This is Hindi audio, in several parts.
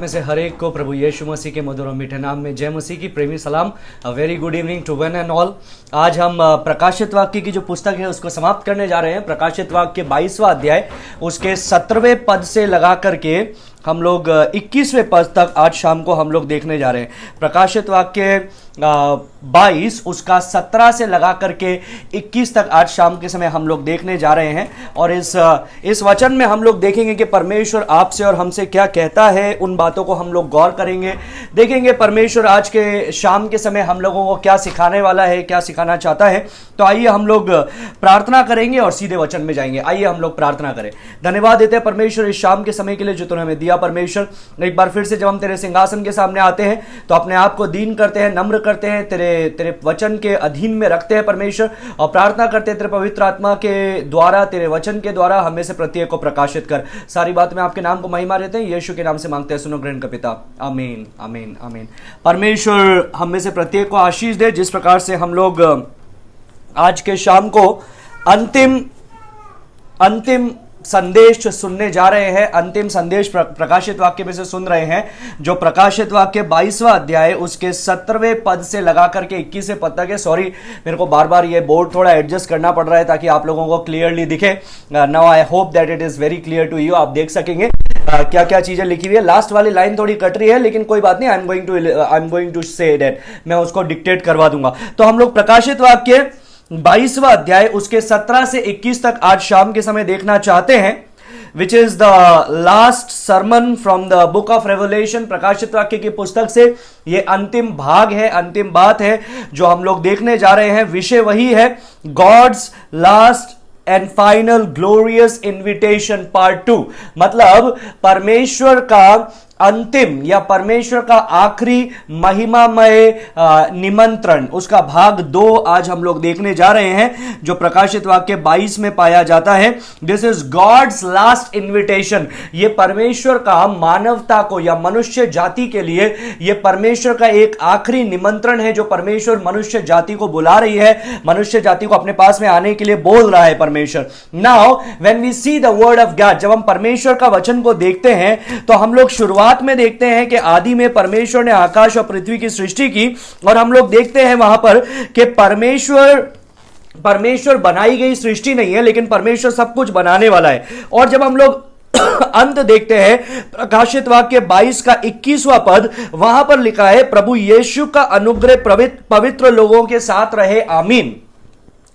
में से हर एक को प्रभु यीशु मसीह के मधुर और मीठे नाम में जय मसीह की प्रेमी सलाम। A very good evening to one and all. आज हम प्रकाशित वाक्य की जो पुस्तक है उसको समाप्त करने जा रहे हैं। प्रकाशित वाक्य 22वां अध्याय उसके 17वें पद से लगा करके हम लोग 21वें पद तक आज शाम को हम लोग देखने जा रहे हैं। प्रकाशित वाक्य 22 उसका 17 से लगा करके 21 तक आज शाम के समय हम लोग देखने जा रहे हैं। और इस वचन में हम लोग देखेंगे कि परमेश्वर आपसे और हमसे क्या कहता है। उन बातों को हम लोग गौर करेंगे, देखेंगे परमेश्वर आज के शाम के समय हम लोगों को क्या सिखाने वाला है, क्या सिखाना चाहता है। तो आइए हम लोग प्रार्थना करेंगे और सीधे वचन में जाएंगे। आइए हम लोग प्रार्थना करें। धन्यवाद देते हैं परमेश्वर इस शाम के समय के लिए जो तूने हमें दिया। परमेश्वर एक बार फिर से जब हम तेरे सिंहासन के सामने आते हैं तो अपने आप को दीन करते हैं, नम्र करते हैं, तेरे वचन के अधीन में रखते हैं परमेश्वर, और प्रार्थना करते हैं तेरे पवित्र आत्मा के द्वारा, तेरे वचन के द्वारा हमें से प्रत्येक को प्रकाशित कर। सारी बात में आपके नाम को महिमा देते हैं, यीशु के नाम से मांगते हैं, सुनो ग्रहण का पिता, आमीन आमीन आमीन। परमेश्वर हम में से प्रत्येक को आशीष दे। जिस प्रकार से हम लोग आज के शाम को अंतिम संदेश सुनने जा रहे हैं, अंतिम संदेश प्रकाशित वाक्य में से सुन रहे हैं, जो प्रकाशित वाक्य 22वां अध्याय उसके 17वें पद से लगा करके 21वें पद तक है। सॉरी, मेरे को बार बार ये बोर्ड थोड़ा एडजस्ट करना पड़ रहा है ताकि आप लोगों को क्लियरली दिखे। Now I hope that it is very clear to you. आप देख सकेंगे क्या क्या चीजें लिखी हुई है। लास्ट वाली लाइन थोड़ी कट रही है लेकिन कोई बात नहीं, I am going to say that, मैं उसको डिक्टेट करवा दूंगा। तो हम लोग प्रकाशित वाक्य 22वां अध्याय उसके 17 से 21 तक आज शाम के समय देखना चाहते हैं, विच is the last sermon from the book of Revelation. प्रकाशित वाक्य की पुस्तक से ये अंतिम भाग है, अंतिम बात है जो हम लोग देखने जा रहे हैं। विषय वही है, God's last and final glorious invitation part 2। मतलब परमेश्वर का अंतिम या परमेश्वर का आखिरी महिमामय निमंत्रण, उसका भाग 2 आज हम लोग देखने जा रहे हैं, जो प्रकाशित वाक्य 22 में पाया जाता है। This is God's last invitation. ये परमेश्वर का मानवता को या मनुष्य जाति के लिए ये परमेश्वर का एक आखिरी निमंत्रण है, जो परमेश्वर मनुष्य जाति को बुला रही है, मनुष्य जाति को अपने पास में आने के लिए बोल रहा है परमेश्वर। Now when we see the word of God, जब हम परमेश्वर का वचन को देखते हैं तो हम लोग शुरुआत में देखते हैं कि आदि में परमेश्वर ने आकाश और पृथ्वी की सृष्टि की, और हम लोग देखते हैं वहां पर कि परमेश्वर बनाई गई सृष्टि नहीं है, लेकिन परमेश्वर सब कुछ बनाने वाला है। और जब हम लोग अंत देखते हैं प्रकाशित वाक्य 22 का 21वां पद, वहां पर लिखा है, प्रभु यीशु का अनुग्रह पवित्र लोगों के साथ रहे, आमीन।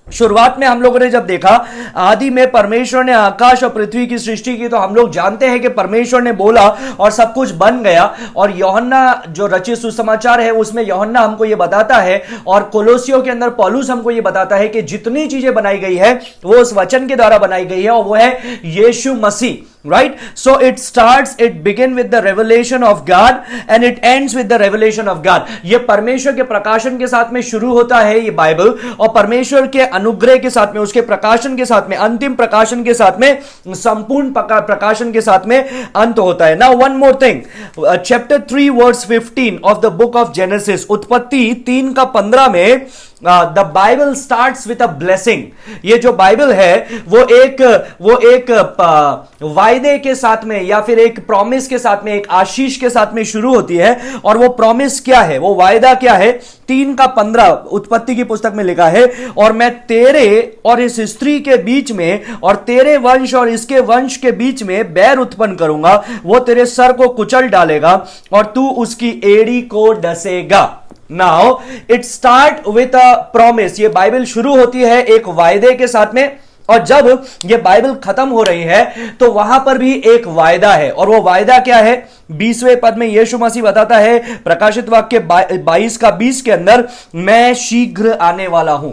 शुरुआत में हम लोगों ने जब देखा आदि में परमेश्वर ने आकाश और पृथ्वी की सृष्टि की, तो हम लोग जानते हैं कि परमेश्वर ने बोला और सब कुछ बन गया। और यूहन्ना जो रचित सुसमाचार है उसमें यूहन्ना हमको ये बताता है, और कोलोसियों के अंदर पौलुस हमको ये बताता है कि जितनी चीजें बनाई गई है वो उस वचन के द्वारा बनाई गई है, और वो है यीशु मसीह। Right? So it begin with the revelation of God and it ends with the revelation of God. ये परमेश्वर के प्रकाशन के साथ में शुरू होता है ये बाइबल, और परमेश्वर के अनुग्रह के साथ में, उसके प्रकाशन के साथ में, अंतिम प्रकाशन के साथ में, संपूर्ण प्रकाशन के साथ में अंत होता है। Now one more thing, chapter 3 verse 15 of the book of Genesis, उत्पत्ति 3 का 15 में the Bible starts with a blessing. ये जो बाइबल है वो एक वायदे के साथ में या फिर एक प्रॉमिस के साथ में, एक आशीष के साथ में शुरू होती है। और वो प्रॉमिस क्या है, वो वायदा क्या है? 3 का 15 उत्पत्ति की पुस्तक में लिखा है, और मैं तेरे और इस स्त्री के बीच में और तेरे वंश और इसके वंश के बीच में बैर उत्पन्न करूंगा, वो तेरे सर को कुचल डालेगा और तू उसकी एड़ी को डसेगा। Now it start with a promise। ये बाइबल शुरू होती है एक वायदे के साथ में, और जब ये बाइबल खत्म हो रही है तो वहां पर भी एक वायदा है। और वो वायदा क्या है? 20वें पद में यीशु मसीह बताता है प्रकाशित वाक्य 22 का 20 के अंदर, मैं शीघ्र आने वाला हूं।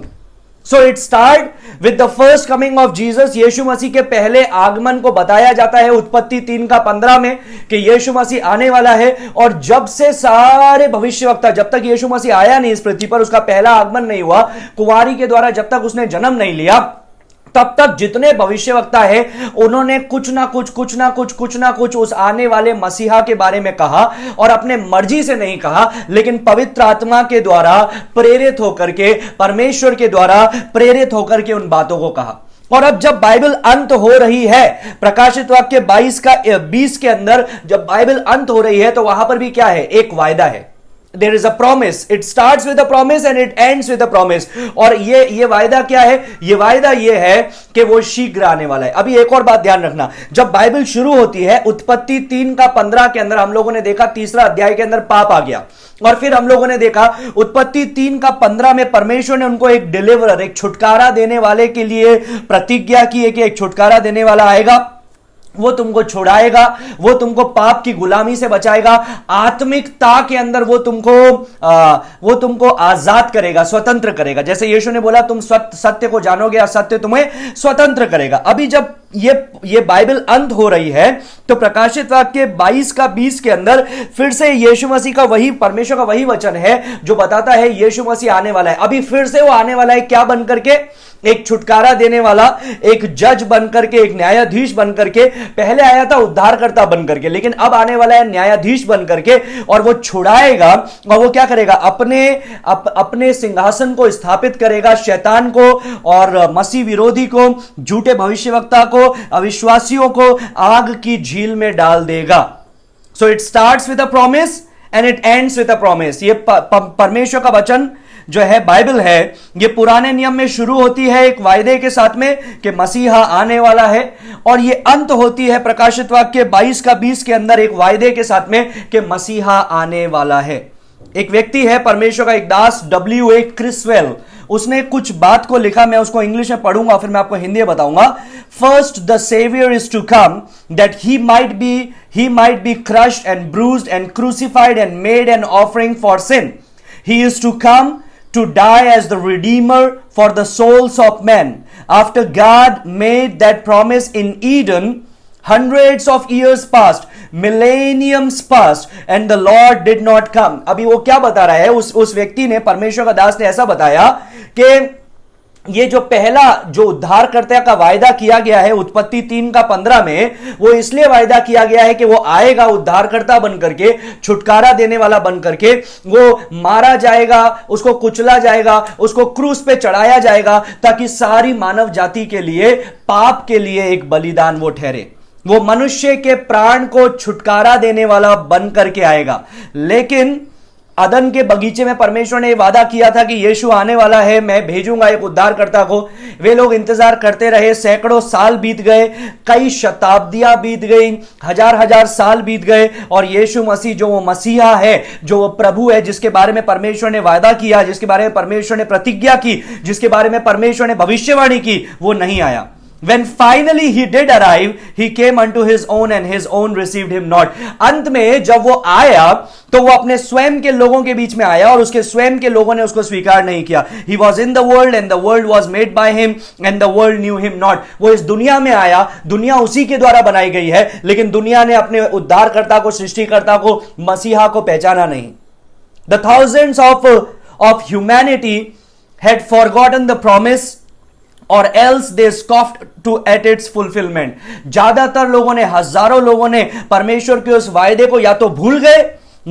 So it start with the first coming of Jesus। यीशु मसीह के पहले आगमन को बताया जाता है उत्पत्ति 3 का 15 में कि यीशु मसीह आने वाला है। और जब से सारे भविष्यवक्ता, जब तक यीशु मसीह आया नहीं इस पृथ्वी पर, उसका पहला आगमन नहीं हुआ, कुंवारी के द्वारा जब तक उसने जन्म नहीं लिया, तब तक जितने भविष्यवक्ता है उन्होंने कुछ ना कुछ उस आने वाले मसीहा के बारे में कहा, और अपने मर्जी से नहीं कहा, लेकिन पवित्र आत्मा के द्वारा प्रेरित होकर के, परमेश्वर के द्वारा प्रेरित होकर के उन बातों को कहा। और अब जब बाइबल अंत हो रही है, प्रकाशित वाक्य 22 के अंदर जब बाइबल अंत हो रही है, तो वहां पर भी क्या है? एक वायदा है। There is a promise. It starts with a promise and it ends with a promise. और ये वायदा क्या है? ये वायदा ये है कि वो शीघ्र आने वाला है। अभी एक और बात ध्यान रखना, जब बाइबल शुरू होती है उत्पत्ति 3:15 के अंदर हम लोगों ने देखा, तीसरा अध्याय के अंदर पाप आ गया, और फिर हम लोगों ने देखा उत्पत्ति 3:15 में परमेश्वर ने उनको एक डिलीवरर, एक छुटकारा देने वाले के लिए प्रतिज्ञा की है कि एक छुटकारा देने वाला आएगा, वो तुमको छुड़ाएगा, वो तुमको पाप की गुलामी से बचाएगा, आत्मिकता के अंदर वो तुमको आजाद करेगा, स्वतंत्र करेगा। जैसे यीशु ने बोला तुम सत्य को जानोगे और सत्य तुम्हें स्वतंत्र करेगा। अभी जब ये बाइबल अंत हो रही है, तो प्रकाशित वाक्य 22:20 के अंदर फिर से यीशु मसीह का वही, परमेश्वर का वही वचन है जो बताता है यीशु मसीह आने वाला है। अभी फिर से वो आने वाला है, क्या बनकर के? एक छुटकारा देने वाला, एक जज बनकर के, एक न्यायाधीश बनकर के। पहले आया था उद्धारकर्ता बनकर के, लेकिन अब आने वाला है न्यायाधीश बनकर के, और वो छुड़ाएगा, और वो क्या करेगा? अपने सिंहासन को स्थापित करेगा शैतान को और मसीह विरोधी को, झूठे भविष्यवक्ता को, अविश्वासियों को आग की झील में डाल देगा। So it starts with a promise and it ends with a promise. ये परमेश्वर का वचन जो है, बाइबल है, ये पुराने नियम में शुरू होती है एक वायदे के साथ में कि मसीहा आने वाला है, और ये अंत होती है प्रकाशित वाक्य 22:20 के अंदर एक वायदे के साथ में कि मसीहा आने वाला है। एक व्यक्ति है, परमेश्वर का एक दास, W.A. क्रिसवेल, उसने कुछ बात को लिखा, मैं उसको इंग्लिश में पढ़ूंगा, फिर मैं आपको हिंदी में बताऊंगा। First the saviour is to come that he might be crushed and bruised and crucified and made an offering for sin. He is to come to die as the redeemer for the souls of men. After God made that promise in Eden, hundreds of years passed, millenniums passed, and the Lord did not come. अभी वो क्या बता रहा है? उस व्यक्ति ने, परमेश्वर का दास ने ऐसा बताया कि ये जो पहला जो उद्धारकर्ता का वायदा किया गया है उत्पत्ति 3:15 में, वो इसलिए वायदा किया गया है कि वो आएगा उद्धारकर्ता बनकर के, छुटकारा देने वाला बनकर के, वो मारा जाएगा, उसको कुचला जाएगा, उसको क्रूस पे चढ़ाया जाएगा, ताकि सारी मानव जाति के लिए, पाप के लिए एक बलिदान वो ठहरे। वो मनुष्य के प्राण को छुटकारा देने वाला बनकर के आएगा। लेकिन अदन के बगीचे में परमेश्वर ने वादा किया था कि यीशु आने वाला है, मैं भेजूंगा एक उद्धारकर्ता को। वे लोग इंतजार करते रहे, सैकड़ों साल बीत गए, कई शताब्दियां बीत गई, हजार साल बीत गए, और यीशु मसीह जो वो मसीहा है, जो वो प्रभु है, जिसके बारे में परमेश्वर ने वादा किया, जिसके बारे में परमेश्वर ने प्रतिज्ञा की, जिसके बारे में परमेश्वर ने भविष्यवाणी की, वो नहीं आया। When finally he did arrive, he came unto his own and his own received him not. अंत में जब वो आया, तो वो अपने स्वयं के लोगों के बीच में आया, और उसके स्वयं के लोगों ने उसको स्वीकार नहीं किया। He was in the world and the world was made by him and the world knew him not. वो इस दुनिया में आया, दुनिया उसी के द्वारा बनाई गई है, लेकिन दुनिया ने अपने उद्धारकर्ता को, सृष्टिकर्ता को, मसीहा को पहचाना नहीं। The thousands of humanity had forgotten the promise, or else they scoffed at its fulfillment. ज्यादातर लोगों ने, हजारों लोगों ने परमेश्वर के उस वायदे को या तो भूल गए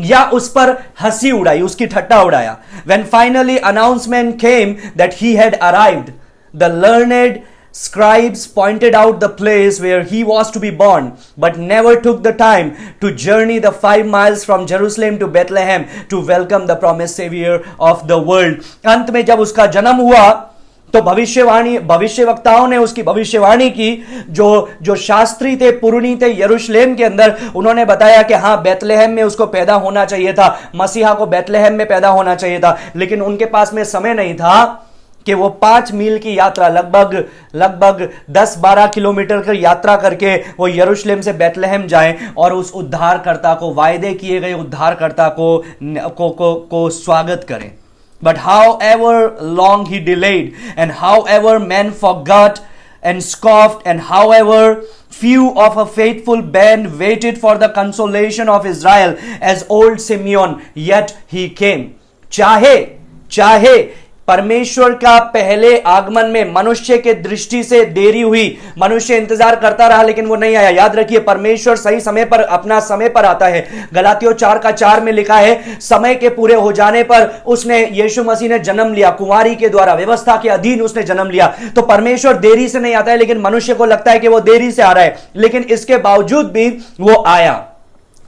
या उस पर हंसी उड़ाई, उसकी ठट्टा उड़ाया। When finally announcement came that he had arrived, the learned scribes pointed out the place where he was to be born, but never took the time to journey the 5 miles from Jerusalem to Bethlehem to welcome the promised savior of the world. अंत में जब उसका जन्म हुआ, तो भविष्यवक्ताओं ने उसकी भविष्यवाणी की, जो शास्त्री थे, पुरनी थे यरूशलेम के अंदर, उन्होंने बताया कि हाँ, बेतलेहम में उसको पैदा होना चाहिए था, मसीहा को बेतलेहम में पैदा होना चाहिए था। लेकिन उनके पास में समय नहीं था कि वो 5 मील की यात्रा, लगभग 10-12 किलोमीटर की यात्रा करके वो यरूशलेम से बेतलेहम जाएं और उस उद्धारकर्ता को, वायदे किए गए उद्धारकर्ता को स्वागत करें। But however long he delayed, and however men forgot and scoffed, and however few of a faithful band waited for the consolation of Israel as old Simeon, yet he came. चाहे परमेश्वर का पहले आगमन में मनुष्य के दृष्टि से देरी हुई, मनुष्य इंतजार करता रहा लेकिन वो नहीं आया। याद रखिए, परमेश्वर सही समय पर अपना समय पर आता है। गलातियों 4:4 में लिखा है, समय के पूरे हो जाने पर उसने, यीशु मसीह ने जन्म लिया, कुंवारी के द्वारा, व्यवस्था के अधीन उसने जन्म लिया। तो परमेश्वर देरी से नहीं आता है, लेकिन मनुष्य को लगता है कि वो देरी से आ रहा है, लेकिन इसके बावजूद भी वो आया।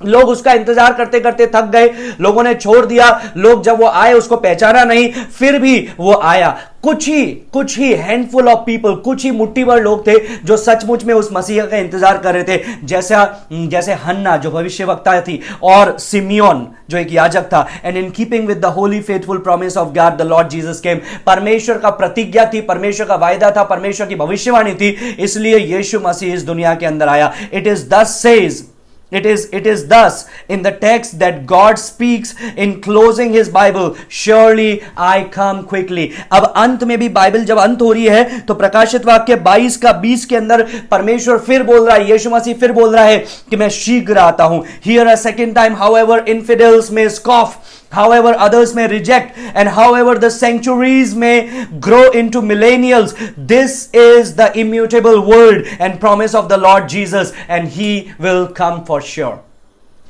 लोग उसका इंतजार करते करते थक गए, लोगों ने छोड़ दिया, लोग जब वो आए उसको पहचाना नहीं, फिर भी वो आया। कुछ ही हैंडफुल ऑफ पीपल, कुछ ही मुट्ठी भर लोग थे जो सचमुच में उस मसीह का इंतजार कर रहे थे, जैसे हन्ना जो भविष्यवक्ता थी, और सिमियोन जो एक याजक था। And in keeping with the Holi faithful promise of God the Lord Jesus came. परमेश्वर का प्रतिज्ञा थी, परमेश्वर का वायदा था, परमेश्वर की भविष्यवाणी थी, इसलिए यीशु मसीह इस दुनिया के अंदर आया। It is thus in the text that God speaks in closing his Bible, surely I come quickly. अब अंत में भी, बाइबल जब अंत हो रही है तो प्रकाशित वाक्य 22:20 के अंदर परमेश्वर फिर बोल रहा है, यीशु मसीह फिर बोल रहा है कि मैं शीघ्र आता हूं। Here a second time, however infidels may scoff, however others may reject, and however the centuries may grow into millennials, this is the immutable word and promise of the Lord Jesus, and he will come for sure.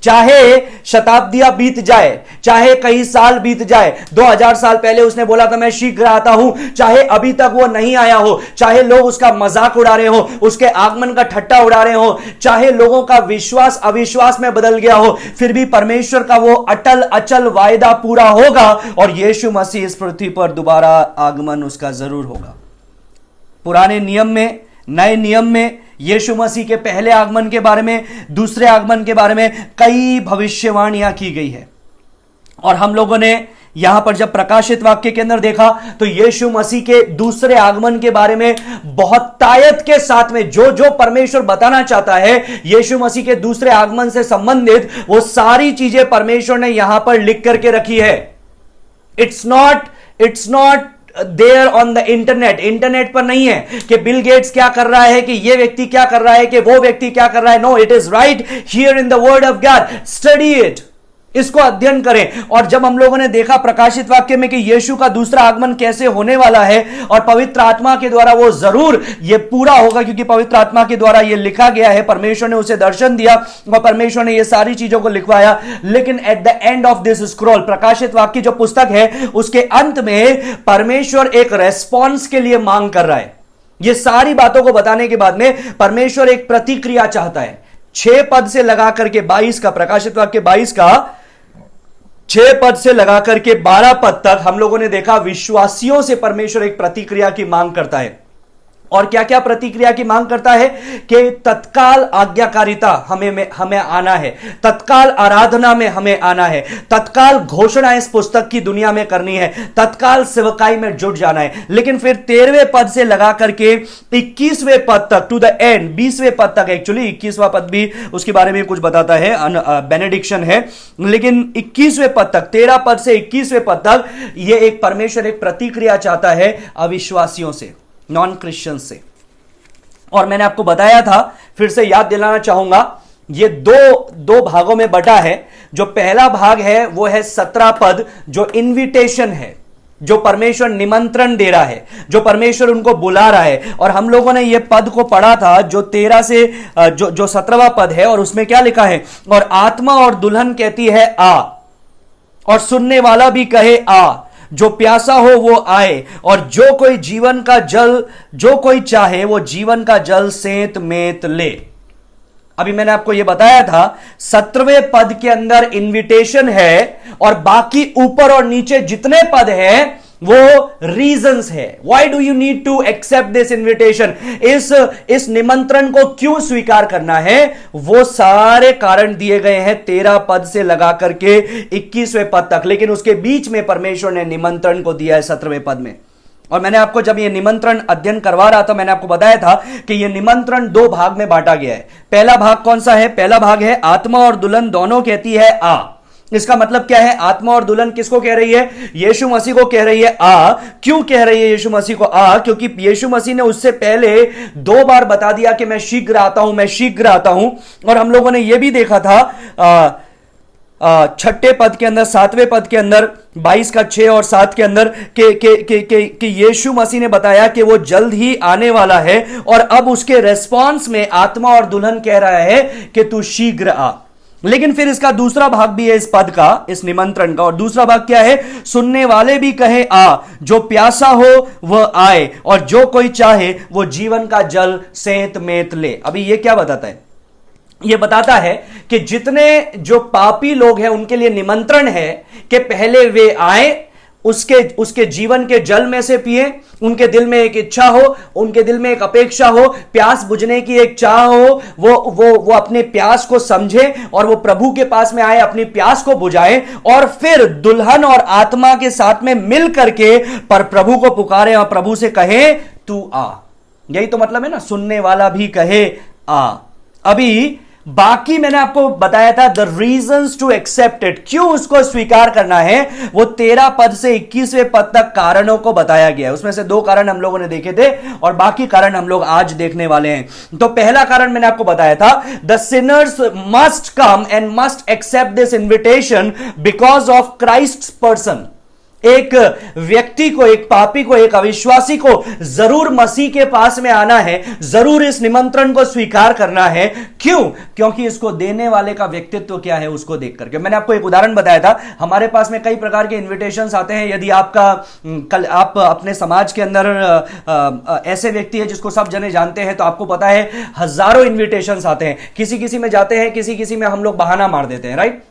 चाहे शताब्दियां बीत जाए, चाहे कई साल बीत जाए, 2000 साल पहले उसने बोला था मैं शीघ्र आता हूं, चाहे अभी तक वो नहीं आया हो, चाहे लोग उसका मजाक उड़ा रहे हो, उसके आगमन का ठट्टा उड़ा रहे हो, चाहे लोगों का विश्वास अविश्वास में बदल गया हो, फिर भी परमेश्वर का वो अटल अचल वायदा पूरा होगा और यीशु मसीह इस पृथ्वी पर दोबारा आगमन उसका जरूर होगा। पुराने नियम में, नए नियम में यीशु मसीह के पहले आगमन के बारे में, दूसरे आगमन के बारे में कई भविष्यवाणियां की गई है। और हम लोगों ने यहां पर जब प्रकाशित वाक्य के अंदर देखा तो यीशु मसीह के दूसरे आगमन के बारे में बहुत तायत के साथ में जो जो परमेश्वर बताना चाहता है यीशु मसीह के दूसरे आगमन से संबंधित, वो सारी चीजें परमेश्वर ने यहां पर लिख करके रखी है। It's not there on the internet पर नहीं है कि बिल गेट्स क्या कर रहा है, कि ये व्यक्ति क्या कर रहा है, कि वो व्यक्ति क्या कर रहा है। No, it is right here in the word of God. Study it, इसको अध्ययन करें। और जब हम लोगों ने देखा प्रकाशित वाक्य में कि यीशु का दूसरा आगमन कैसे होने वाला है और पवित्र आत्मा के द्वारा वो जरूर ये पूरा होगा, क्योंकि पवित्र आत्मा के द्वारा ये लिखा गया है, परमेश्वर ने उसे दर्शन दिया और परमेश्वर ने ये सारी चीजों को लिखवाया। लेकिन at the end of this scroll, प्रकाशित वाक्य जो पुस्तक है, उसके अंत में परमेश्वर एक रेस्पॉन्स के लिए मांग कर रहा है। ये सारी बातों को बताने के बाद में परमेश्वर एक प्रतिक्रिया चाहता है। 6 पद से लगा करके 22 का, प्रकाशित वाक्य 22 का 6 पद से लगा करके 12 पद तक हम लोगों ने देखा विश्वासियों से परमेश्वर एक प्रतिक्रिया की मांग करता है। और क्या क्या प्रतिक्रिया की मांग करता है कि तत्काल आज्ञाकारिता हमें आना है, तत्काल आराधना में हमें आना है, तत्काल घोषणा इस पुस्तक की दुनिया में करनी है, तत्काल सेवकाई में जुट जाना है। लेकिन फिर 13वें पद से लगा करके 21वें पद तक, टू द एंड 20वें पद तक, एक्चुअली 21वां पद भी उसके बारे में कुछ बताता है, बेनेडिक्शन है, लेकिन 21वें पद तक, 13 पद से 21वें पद तक ये एक परमेश्वर एक प्रतिक्रिया चाहता है अविश्वासियों से, नॉन क्रिश्चियन से। और मैंने आपको बताया था, फिर से याद दिलाना चाहूंगा, ये दो भागों में बटा है। जो पहला भाग है वो है 17 पद, जो इनविटेशन है, जो परमेश्वर निमंत्रण दे रहा है, जो परमेश्वर उनको बुला रहा है। और हम लोगों ने ये पद को पढ़ा था जो 13 से जो 17वां पद है, और उसमें क्या लिखा है, और आत्मा और दुल्हन कहती है आ, और सुनने वाला भी कहे आ, जो प्यासा हो वो आए, और जो कोई जीवन का जल, जो कोई चाहे वो जीवन का जल सेंत मेत ले। अभी मैंने आपको यह बताया था 17वें पद के अंदर इनविटेशन है, और बाकी ऊपर और नीचे जितने पद हैं वो रीजंस है। Why do you need to accept this invitation, इस निमंत्रण को क्यों स्वीकार करना है, वो सारे कारण दिए गए हैं 13 पद से लगा करके 21वें पद तक। लेकिन उसके बीच में परमेश्वर ने निमंत्रण को दिया है 17वें पद में। और मैंने आपको जब ये निमंत्रण अध्ययन करवा रहा था, मैंने आपको बताया था कि ये निमंत्रण 2 भाग में बांटा गया है। पहला भाग कौन सा है? पहला भाग है आत्मा और दुल्हन दोनों कहती है आ। इसका मतलब क्या है? आत्मा और दुल्हन किसको कह रही है? यीशु मसीह को कह रही है आ। क्यों कह रही है यीशु मसीह को आ? क्योंकि यीशु मसीह ने उससे पहले 2 बार बता दिया कि मैं शीघ्र आता हूं, मैं शीघ्र आता हूं। और हम लोगों ने यह भी देखा था छठे पद के अंदर, सातवें पद के अंदर, 22 का 6 और 7 के अंदर कि यीशु मसीह ने बताया कि वो जल्द ही आने वाला है, और अब उसके रेस्पॉन्स में आत्मा और दुल्हन कह रहा है कि तू शीघ्र आ। लेकिन फिर इसका दूसरा भाग भी है इस पद का, इस निमंत्रण का, और दूसरा भाग क्या है? सुनने वाले भी कहे आ, जो प्यासा हो वह आए, और जो कोई चाहे वो जीवन का जल सेंत मेत ले। अभी ये क्या बताता है? ये बताता है कि जितने जो पापी लोग हैं उनके लिए निमंत्रण है कि पहले वे आए, उसके जीवन के जल में से पिए, उनके दिल में एक इच्छा हो, उनके दिल में एक अपेक्षा हो, प्यास बुझने की एक चाह हो, वो अपने प्यास को समझे और वो प्रभु के पास में आए, अपनी प्यास को बुझाए, और फिर दुल्हन और आत्मा के साथ में मिल करके पर प्रभु को पुकारे और प्रभु से कहे तू आ। यही तो मतलब है ना, सुनने वाला भी कहे आ। अभी बाकी मैंने आपको बताया था the reasons to accept it, क्यों उसको स्वीकार करना है, वो 13 पद से 21वें पद तक कारणों को बताया गया है। उसमें से 2 कारण हम लोगों ने देखे थे और बाकी कारण हम लोग आज देखने वाले हैं। तो पहला कारण मैंने आपको बताया था, the sinners must come and must accept this invitation because of Christ's person. एक व्यक्ति को, एक पापी को, एक अविश्वासी को जरूर मसीह के पास में आना है, जरूर इस निमंत्रण को स्वीकार करना है। क्यों? क्योंकि इसको देने वाले का व्यक्तित्व क्या है उसको देख करके। मैंने आपको एक उदाहरण बताया था, हमारे पास में कई प्रकार के इन्विटेशंस आते हैं। यदि आप अपने समाज के अंदर ऐसे व्यक्ति है जिसको सब जने जानते हैं, तो आपको पता है हजारों इन्विटेशंस आते हैं। किसी में जाते हैं, किसी में हम लोग बहाना मार देते हैं, राइट?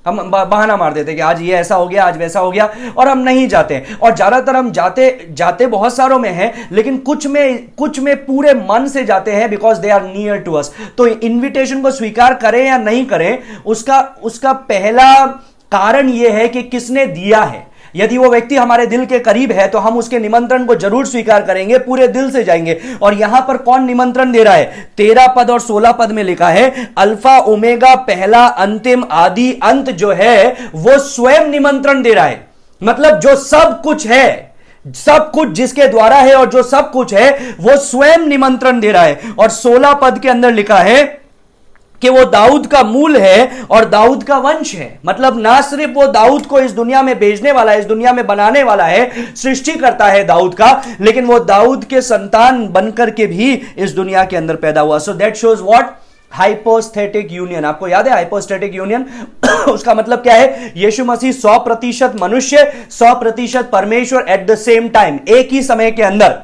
हम बहाना मार देते हैं कि आज ये ऐसा हो गया, आज वैसा हो गया, और हम नहीं जाते। और ज्यादातर हम जाते बहुत सारों में हैं, लेकिन कुछ में पूरे मन से जाते हैं, because they are near to us. तो इन्विटेशन को स्वीकार करें या नहीं करें, उसका पहला कारण यह है कि किसने दिया है। यदि वो व्यक्ति हमारे दिल के करीब है तो हम उसके निमंत्रण को जरूर स्वीकार करेंगे, पूरे दिल से जाएंगे। और यहां पर कौन निमंत्रण दे रहा है? 13 पद और 16 पद में लिखा है, अल्फा ओमेगा, पहला अंतिम आदि अंत जो है वो स्वयं निमंत्रण दे रहा है। मतलब जो सब कुछ है, सब कुछ जिसके द्वारा है और जो सब कुछ है वो स्वयं निमंत्रण दे रहा है। और 16 पद के अंदर लिखा है कि वो दाऊद का मूल है और दाऊद का वंश है। मतलब ना सिर्फ वो दाऊद को इस दुनिया में भेजने वाला है, इस दुनिया में बनाने वाला है, सृष्टि करता है दाऊद का, लेकिन वो दाऊद के संतान बनकर के भी इस दुनिया के अंदर पैदा हुआ। So that shows what? Hypostatic union. आपको याद है हाइपोस्टेटिक यूनियन? उसका मतलब क्या है? यीशु मसीह 100% मनुष्य, 100% परमेश्वर एट द सेम टाइम, एक ही समय के अंदर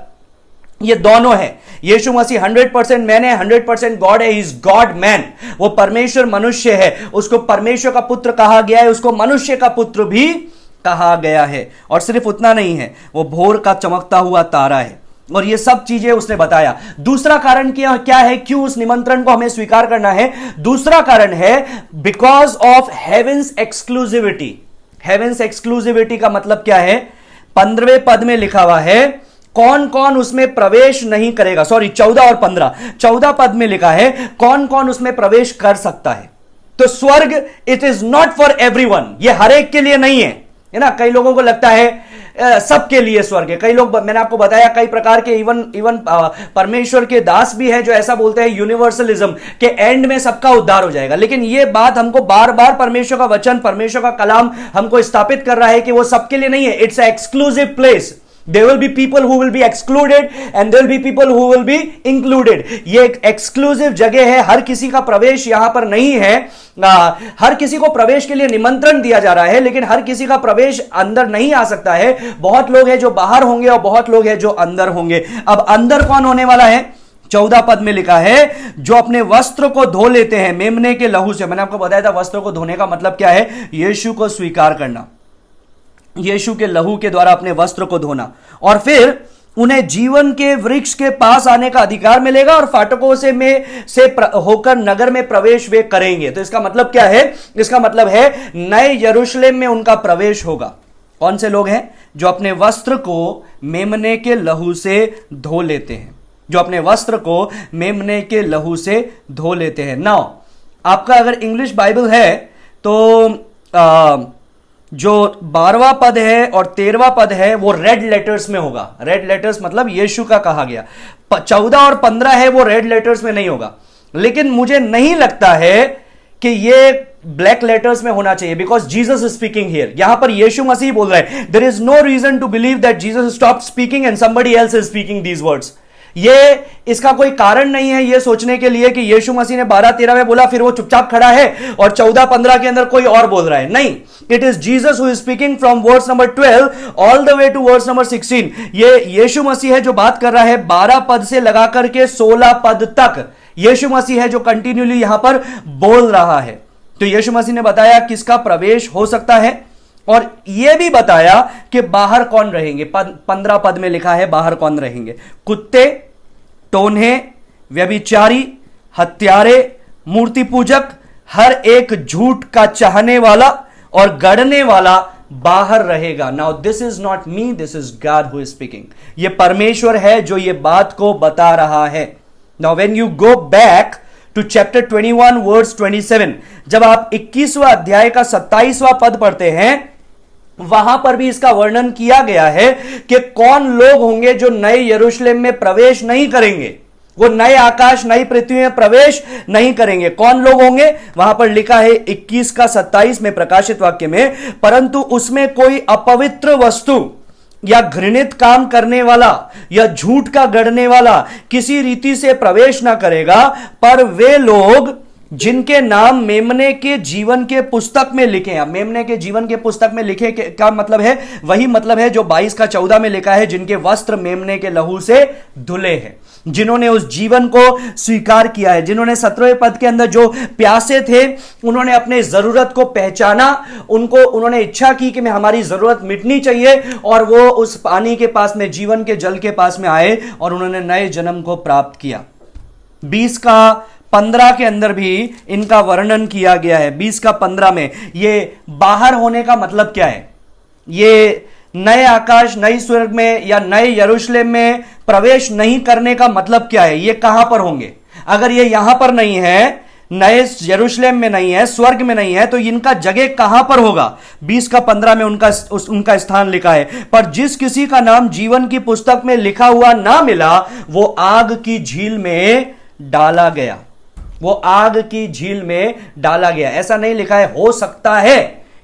ये दोनों है। यीशु मसीह 100% मैन है, 100% गॉड है, इज गॉड मैन। वो परमेश्वर मनुष्य है, उसको परमेश्वर का पुत्र कहा गया है, उसको मनुष्य का पुत्र भी कहा गया है। और सिर्फ उतना नहीं है, वो भोर का चमकता हुआ तारा है। और ये सब चीजें उसने बताया। दूसरा कारण क्या है, क्यों उस निमंत्रण को हमें स्वीकार करना है? दूसरा कारण है because of heaven's exclusivity. Heaven's exclusivity का मतलब क्या है? 15वें पद में लिखा हुआ है कौन कौन उसमें प्रवेश नहीं करेगा। सॉरी, 14 और 15, 14 पद में लिखा है कौन कौन उसमें प्रवेश कर सकता है। तो स्वर्ग it is not for everyone, ये हर एक के लिए नहीं है ना। कई लोगों को लगता है सबके लिए स्वर्ग है। कई लोग, मैंने आपको बताया, कई प्रकार के इवन परमेश्वर के दास भी हैं जो ऐसा बोलते हैं यूनिवर्सलिज्म के एंड में सबका उद्धार हो जाएगा। लेकिन यह बात हमको बार बार परमेश्वर का वचन, परमेश्वर का कलाम हमको स्थापित कर रहा है कि वो सबके लिए नहीं है। It's a exclusive place. There will be people who will be excluded and there will be people who will be included. ये एक एक्सक्लूसिव जगह है, हर किसी का प्रवेश यहां पर नहीं है। हर किसी को प्रवेश के लिए निमंत्रण दिया जा रहा है, लेकिन हर किसी का प्रवेश अंदर नहीं आ सकता है। बहुत लोग हैं जो बाहर होंगे और बहुत लोग हैं जो अंदर होंगे। अब अंदर कौन होने वाला है? 14 पद में लिखा है जो अपने वस्त्र को धो लेते हैं मेमने के लहू से। मैंने आपको बताया था वस्त्र को धोने का मतलब क्या है? यीशु को स्वीकार करना, यीशु के लहू के द्वारा अपने वस्त्र को धोना, और फिर उन्हें जीवन के वृक्ष के पास आने का अधिकार मिलेगा और फाटकों से होकर नगर में प्रवेश वे करेंगे। तो इसका मतलब क्या है? इसका मतलब है नए यरूशलेम में उनका प्रवेश होगा। कौन से लोग हैं? जो अपने वस्त्र को मेमने के लहू से धो लेते हैं, जो अपने वस्त्र को मेमने के लहू से धो लेते हैं। नाउ आपका अगर इंग्लिश बाइबल है तो जो 12वां पद है और 13वां पद है वो रेड लेटर्स में होगा। रेड लेटर्स मतलब यीशु का कहा गया। 14 और 15 है वो रेड लेटर्स में नहीं होगा। लेकिन मुझे नहीं लगता है कि ये ब्लैक लेटर्स में होना चाहिए, because Jesus is speaking here. यहां पर यीशु मसीह बोल रहे हैं, there is no reason to believe that Jesus stop speaking and somebody else is speaking these words. ये इसका कोई कारण नहीं है ये सोचने के लिए कि यीशु मसीह ने 12-13 में बोला फिर वो चुपचाप खड़ा है और 14-15 के अंदर कोई और बोल रहा है। नहीं, it is Jesus who is speaking from verse number 12 all the way to verse number 16। ये यीशु मसीह है जो बात कर रहा है 12 पद से लगा करके 16 पद तक यीशु मसीह है जो कंटिन्यूली यहां पर बोल रहा है। तो यीशु मसीह ने बताया किसका प्रवेश हो सकता है और यह भी बताया कि बाहर कौन रहेंगे। 15 पद में लिखा है बाहर कौन रहेंगे। कुत्ते, टोन्हे, व्यभिचारी, हत्यारे, मूर्ति पूजक, हर एक झूठ का चाहने वाला और गढ़ने वाला बाहर रहेगा। Now this is not me, this is God who is speaking. यह परमेश्वर है जो यह बात को बता रहा है। Now when you go back to chapter 21 verse 27, जब आप 21वां अध्याय का 27वां पद पढ़ते हैं, वहां पर भी इसका वर्णन किया गया है कि कौन लोग होंगे जो नए यरूशलेम में प्रवेश नहीं करेंगे, वो नए आकाश नई पृथ्वी में प्रवेश नहीं करेंगे। कौन लोग होंगे? वहां पर लिखा है 21 का 27 में प्रकाशित वाक्य में, परंतु उसमें कोई अपवित्र वस्तु या घृणित काम करने वाला या झूठ का गढ़ने वाला किसी रीति से प्रवेश ना करेगा, पर वे लोग जिनके नाम मेमने के जीवन के पुस्तक में लिखे हैं। मेमने के जीवन के पुस्तक में लिखे का मतलब है, वही मतलब है जो 22 का 14 में लिखा है, जिनके वस्त्र मेमने के लहू से धुले हैं, जिन्होंने उस जीवन को स्वीकार किया है, जिन्होंने 17वें पद के अंदर जो प्यासे थे उन्होंने अपने जरूरत को पहचाना, उन्होंने इच्छा की कि मैं हमारी जरूरत मिटनी चाहिए और वो उस पानी के पास में, जीवन के जल के पास में आए और उन्होंने नए जन्म को प्राप्त किया। 20 का 15 के अंदर भी इनका वर्णन किया गया है। 20 का 15 में ये बाहर होने का मतलब क्या है? ये नए आकाश नई स्वर्ग में या नए यरूशलेम में प्रवेश नहीं करने का मतलब क्या है? ये कहां पर होंगे? अगर ये यहां पर नहीं है, नए यरूशलेम में नहीं है, स्वर्ग में नहीं है, तो इनका जगह कहां पर होगा? 20 का 15 में उनका स्थान लिखा है, पर जिस किसी का नाम जीवन की पुस्तक में लिखा हुआ ना मिला वो आग की झील में डाला गया। वो आग की झील में डाला गया। ऐसा नहीं लिखा है हो सकता है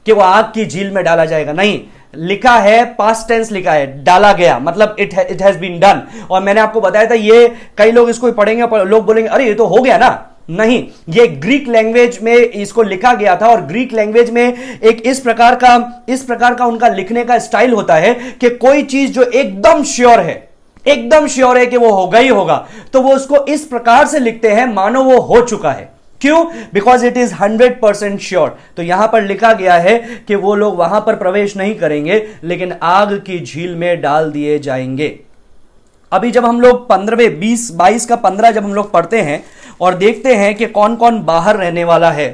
कि वो आग की झील में डाला जाएगा, नहीं, लिखा है पास्ट टेंस लिखा है, डाला गया मतलब इट हैज बीन डन। और मैंने आपको बताया था, ये कई लोग इसको पढ़ेंगे पर लोग बोलेंगे अरे ये तो हो गया ना। नहीं, ये ग्रीक लैंग्वेज में इसको लिखा गया था और ग्रीक लैंग्वेज में एक इस प्रकार का उनका लिखने का स्टाइल होता है कि कोई चीज जो एकदम श्योर है कि वो होगा ही होगा, तो वो उसको इस प्रकार से लिखते हैं मानो वो हो चुका है। क्यों? Because it is 100% sure. तो यहां पर लिखा गया है कि वो लोग वहां पर प्रवेश नहीं करेंगे, लेकिन आग की झील में डाल दिए जाएंगे। अभी जब हम लोग 22 का 15 जब हम लोग पढ़ते हैं और देखते हैं कि कौन कौन बाहर रहने वाला है,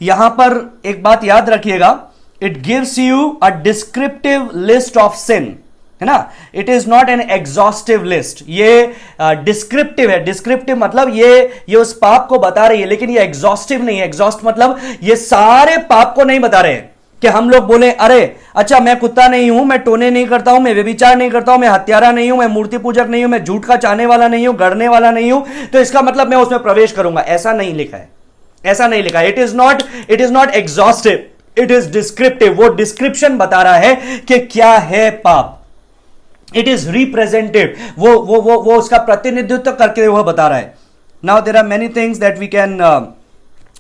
यहां पर एक बात याद रखिएगा, it gives you a descriptive list of sin, है ना। It is not an exhaustive list, ये डिस्क्रिप्टिव है। डिस्क्रिप्टिव मतलब ये उस पाप को बता रही है, लेकिन ये एग्जॉस्टिव नहीं है। एग्जॉस्ट मतलब ये सारे पाप को नहीं बता रहे हैं कि हम लोग बोले अरे अच्छा मैं कुत्ता नहीं हूं, मैं टोने नहीं करता हूं, मैं व्यभिचार नहीं करता हूं, मैं हत्यारा नहीं हूं, मैं मूर्ति पूजक नहीं हूं, मैं झूठ का चाहने वाला नहीं हूं, गढ़ने वाला नहीं हूं, तो इसका मतलब मैं उसमें प्रवेश करूंगा। ऐसा नहीं लिखा है, ऐसा नहीं लिखा है। It is not exhaustive, it is descriptive. वो डिस्क्रिप्शन बता रहा है कि क्या है पाप। इट इज रिप्रेजेंटेड, वो उसका प्रतिनिधित्व करके हुआ बता रहा है। Now there are many things that we can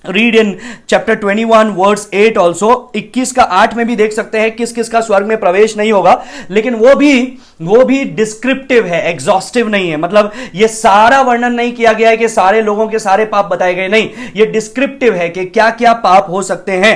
read in chapter 21 verse 8 also. 21 का 8 में भी देख सकते हैं किस किस का स्वर्ग में प्रवेश नहीं होगा, लेकिन वो भी डिस्क्रिप्टिव है, एग्जॉस्टिव नहीं है। मतलब ये सारा वर्णन नहीं किया गया है कि सारे लोगों के सारे पाप बताए गए, नहीं, ये डिस्क्रिप्टिव है कि क्या क्या पाप हो सकते हैं।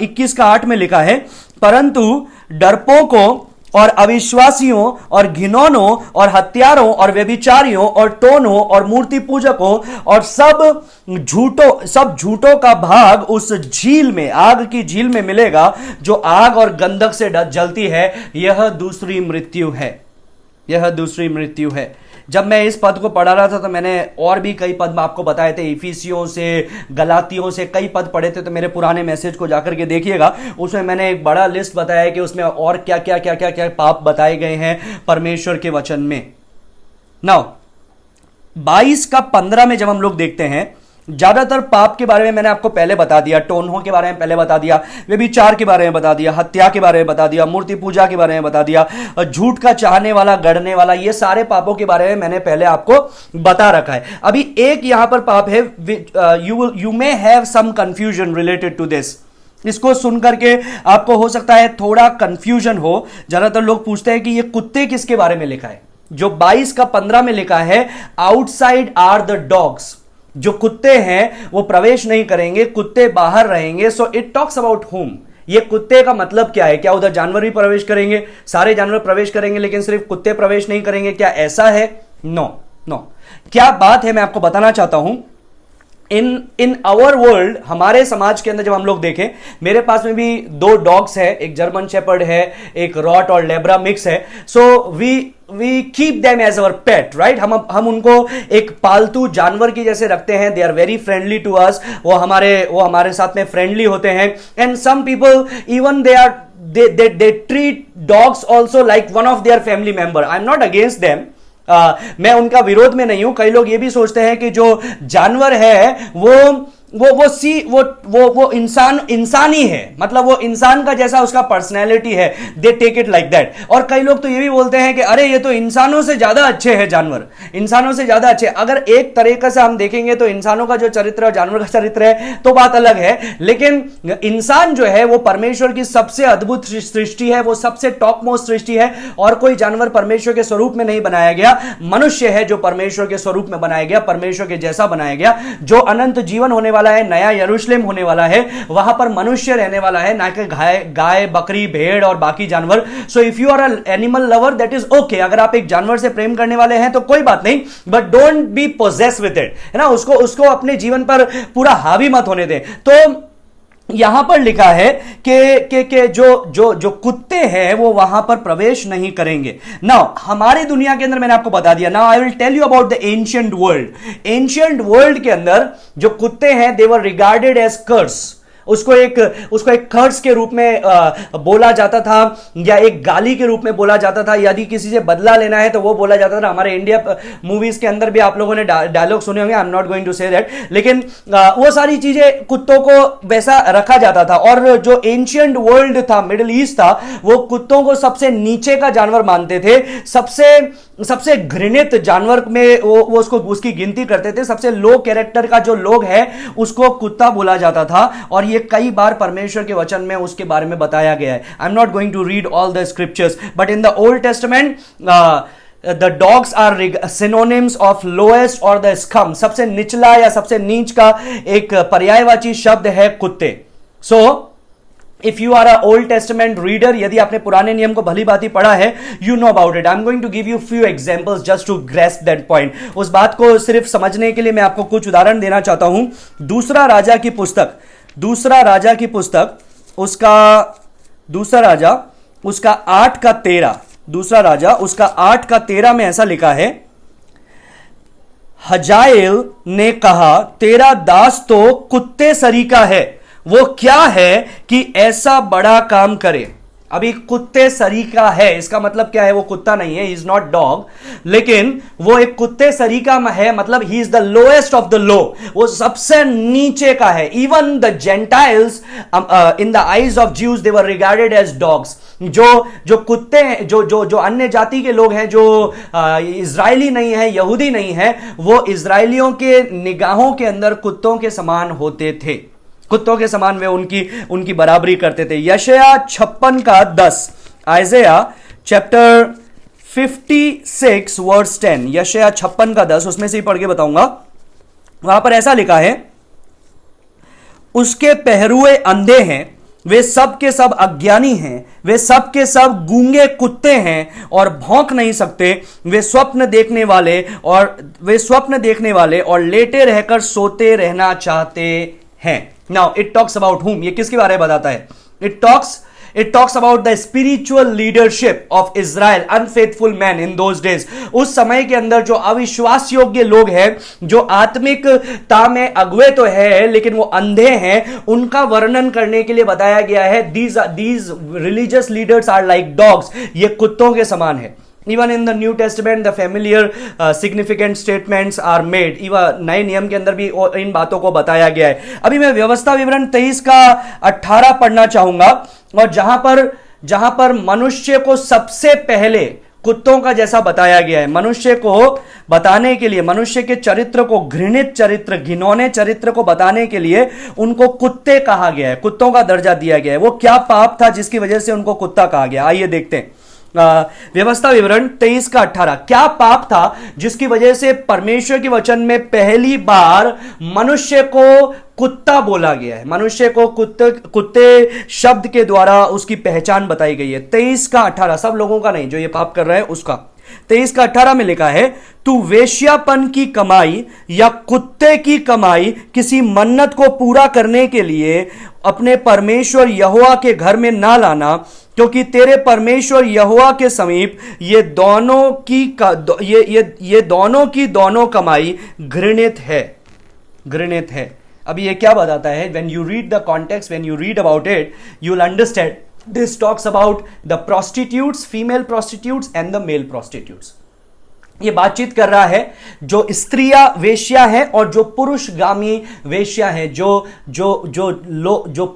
21 का 8 में लिखा है, परंतु डरपोकों और अविश्वासियों और घिनौनों और हत्यारों और व्यभिचारियों और टोनों और मूर्ति पूजकों और सब झूठों का भाग उस झील में, आग की झील में मिलेगा जो आग और गंधक से जलती है। यह दूसरी मृत्यु है, यह दूसरी मृत्यु है। जब मैं इस पद को पढ़ा रहा था तो मैंने और भी कई पद आपको बताए थे, इफिसियों से, गलातियों से कई पद पढ़े थे। तो मेरे पुराने मैसेज को जाकर के देखिएगा, उसमें मैंने एक बड़ा लिस्ट बताया कि उसमें और क्या क्या क्या क्या क्या पाप बताए गए हैं परमेश्वर के वचन में। नाउ 22 का 15 में जब हम लोग देखते हैं, ज्यादातर पाप के बारे में मैंने आपको पहले बता दिया, टोनहों के बारे में पहले बता दिया, व्यभिचार के बारे में बता दिया, हत्या के बारे में बता दिया, मूर्ति पूजा के बारे में बता दिया, झूठ का चाहने वाला, गढ़ने वाला, ये सारे पापों के बारे में मैंने पहले आपको बता रखा है। अभी एक यहां पर पाप है, you may have some confusion related to this. इसको सुनकर के आपको हो सकता है थोड़ा कंफ्यूजन हो। ज्यादातर लोग पूछते हैं कि ये कुत्ते किसके बारे में लिखा है। जो 22 का 15 में लिखा है, आउटसाइड आर द डॉग्स, जो कुत्ते हैं वो प्रवेश नहीं करेंगे, कुत्ते बाहर रहेंगे। सो इट टॉक्स अबाउट हुम। ये कुत्ते का मतलब क्या है? क्या उधर जानवर भी प्रवेश करेंगे? सारे जानवर प्रवेश करेंगे लेकिन सिर्फ कुत्ते प्रवेश नहीं करेंगे, क्या ऐसा है? No no. क्या बात है मैं आपको बताना चाहता हूं। इन आवर वर्ल्ड, हमारे समाज के अंदर जब हम लोग देखें, मेरे पास में भी 2 डॉग्स है, एक जर्मन शेपर्ड है, एक रॉट और लेब्रा मिक्स है। So we keep them as our pet, right. हम उनको एक पालतू जानवर की जैसे रखते हैं। They are very friendly to us. वो हमारे साथ में फ्रेंडली होते हैं। And some people even they treat dogs also like one of their family member. I am not against them. मैं उनका विरोध में नहीं हूं। कई लोग ये भी सोचते हैं कि जो जानवर है वो इंसान ही है, मतलब वो इंसान का जैसा उसका पर्सनैलिटी है। They take it like that. और कई लोग तो ये भी बोलते हैं कि अरे ये तो इंसानों से ज्यादा अच्छे हैं जानवर, इंसानों से ज्यादा अच्छे। अगर एक तरीके से हम देखेंगे तो इंसानों का जो चरित्र और जानवर का चरित्र है तो बात अलग है, लेकिन इंसान जो है वो परमेश्वर की सबसे अद्भुत सृष्टि है, वो सबसे टॉप मोस्ट सृष्टि है। और कोई जानवर परमेश्वर के स्वरूप में नहीं बनाया गया, मनुष्य है जो परमेश्वर के स्वरूप में बनाया गया, परमेश्वर के जैसा बनाया गया। जो अनंत जीवन होने वाला है, नया यरूशलेम होने वाला है, वहां पर मनुष्य रहने वाला है, ना कि गाय, बकरी, भेड़ और बाकी जानवर। So if you are an animal lover, that is okay. अगर आप एक जानवर से प्रेम करने वाले हैं तो कोई बात नहीं, but don't be possess with it, है ना। उसको अपने जीवन पर पूरा हावी मत होने दें। तो यहां पर लिखा है कि जो कुत्ते हैं वो वहां पर प्रवेश नहीं करेंगे। नाउ हमारी दुनिया के अंदर मैंने आपको बता दिया। Now I will tell you about the ancient world. Ancient world के अंदर जो कुत्ते हैं, दे वर रिगार्डेड एज कर्स। उसको एक कर्स के रूप में बोला जाता था, या एक गाली के रूप में बोला जाता था। यदि किसी से बदला लेना है तो वो बोला जाता था। हमारे इंडिया मूवीज के अंदर भी आप लोगों ने डायलॉग सुने होंगे, I am not going to say that, लेकिन वो सारी चीजें कुत्तों को वैसा रखा जाता था। और जो एंशिएंट वर्ल्ड था, मिडिल ईस्ट था, वो कुत्तों को सबसे नीचे का जानवर मानते थे। सबसे घृणित जानवर में वो उसकी गिनती करते थे। सबसे लो कैरेक्टर का जो लोग है उसको कुत्ता बोला जाता था। और ये कई बार परमेश्वर के वचन में उसके बारे में बताया गया है। I am not going to read all the scriptures, but in the Old Testament the dogs are synonyms of lowest और द स्कम। सबसे निचला या सबसे नीच का एक पर्यायवाची शब्द है कुत्ते। So if you are a Old Testament reader, यदि आपने पुराने नियम को भली भांति पढ़ा है, you know about it. I am going to give you few examples just to grasp that point. उस बात को सिर्फ समझने के लिए मैं आपको कुछ उदाहरण देना चाहता हूं। दूसरा राजा की पुस्तक उसका 8:13 में ऐसा लिखा है, हजाएल ने कहा, तेरा दास तो कुत्ते सरीका है, वो क्या है कि ऐसा बड़ा काम करे। अभी कुत्ते सरीका है, इसका मतलब क्या है? वो कुत्ता नहीं है, ही इज नॉट डॉग, लेकिन वो एक कुत्ते सरीका है, मतलब he is the lowest of the low, वो सबसे नीचे का है। Even the Gentiles in the eyes of Jews they were regarded as dogs. जो कुत्ते हैं, जो अन्य जाति के लोग हैं, जो इजरायली नहीं है, यहूदी नहीं है, वो इजरायलियों के निगाहों के अंदर कुत्तों के समान होते थे। कुत्तों के समान वे उनकी बराबरी करते थे। यशायाह 56:10, आइज़ाया चैप्टर 56 वर्स 10, यशायाह 56:10, उसमें से ही पढ़ के बताऊंगा। वहां पर ऐसा लिखा है, उसके पहरुए अंधे हैं, वे सब के सब अज्ञानी हैं, वे सब के सब गूंगे कुत्ते हैं और भौंक नहीं सकते। वे स्वप्न देखने वाले और लेटे रहकर सोते रहना चाहते हैं। नाउ इट टॉक्स अबाउट हुम। ये किसके बारे में बताता है? It talks about the spiritual leadership of Israel, unfaithful man in those days. उस समय के अंदर जो अविश्वास योग्य लोग हैं, जो आत्मिकता में अगुए तो है लेकिन वो अंधे हैं, उनका वर्णन करने के लिए बताया गया है, these religious leaders are like dogs. ये कुत्तों के समान है। Even in the New Testament, the familiar significant statements are made. Even नए नियम के अंदर भी इन बातों को बताया गया है. अभी मैं व्यवस्था विवरण 23 का 18 पढ़ना चाहूंगा, और जहां पर मनुष्य को सबसे पहले कुत्तों का जैसा बताया गया है. मनुष्य को बताने के लिए, मनुष्य के चरित्र को, घृणित चरित्र, घिनौने चरित्र को बताने के लिए उनको कुत्ते कहा गया है, कुत्तों का दर्जा दिया गया है. वो क्या पाप था जिसकी वजह से उनको कुत्ता कहा गया? आइए देखते हैं. व्यवस्था विवरण 23 का 18. क्या पाप था जिसकी वजह से परमेश्वर के वचन में पहली बार मनुष्य को कुत्ता बोला गया है? मनुष्य को कुत्ते शब्द के द्वारा उसकी पहचान बताई गई है. 23 का 18, सब लोगों का नहीं, जो ये पाप कर रहा है उसका. 23 का 18 में लिखा है, तू वेश्यापन की कमाई या कुत्ते की कमाई किसी मन्नत को पूरा करने के लिए अपने परमेश्वर यहोवा के घर में ना लाना, क्योंकि तेरे परमेश्वर यहोवा के समीप ये दोनों की दोनों कमाई घृणित है. घृणित है. अब ये क्या बताता है? when you read the context, when you read about it, you'll understand this talks about the prostitutes, female prostitutes and the male prostitutes. ये बातचीत कर रहा है जो स्त्रियां वेश्या हैं और जो पुरुषगामी वेश्या हैं, जो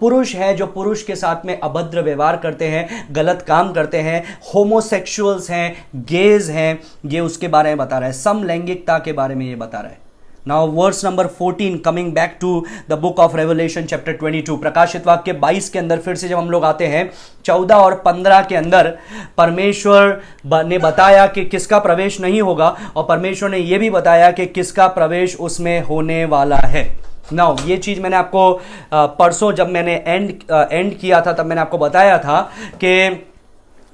पुरुष हैं, जो पुरुष के साथ में अभद्र व्यवहार करते हैं, गलत काम करते हैं, होमोसेक्सुअल्स हैं, गेज हैं. ये उसके बारे में बता रहा है, समलैंगिकता के बारे में ये बता रहा है. Now verse number 14, coming back to the book of Revelation chapter 22. प्रकाशित वाक्य 22 के अंदर फिर से जब हम लोग आते हैं, 14 और 15 के अंदर परमेश्वर ने बताया कि किसका प्रवेश नहीं होगा, और परमेश्वर ने यह भी बताया कि किसका प्रवेश उसमें होने वाला है. नाउ ये चीज मैंने आपको परसों जब मैंने एंड किया था तब मैंने आपको बताया था कि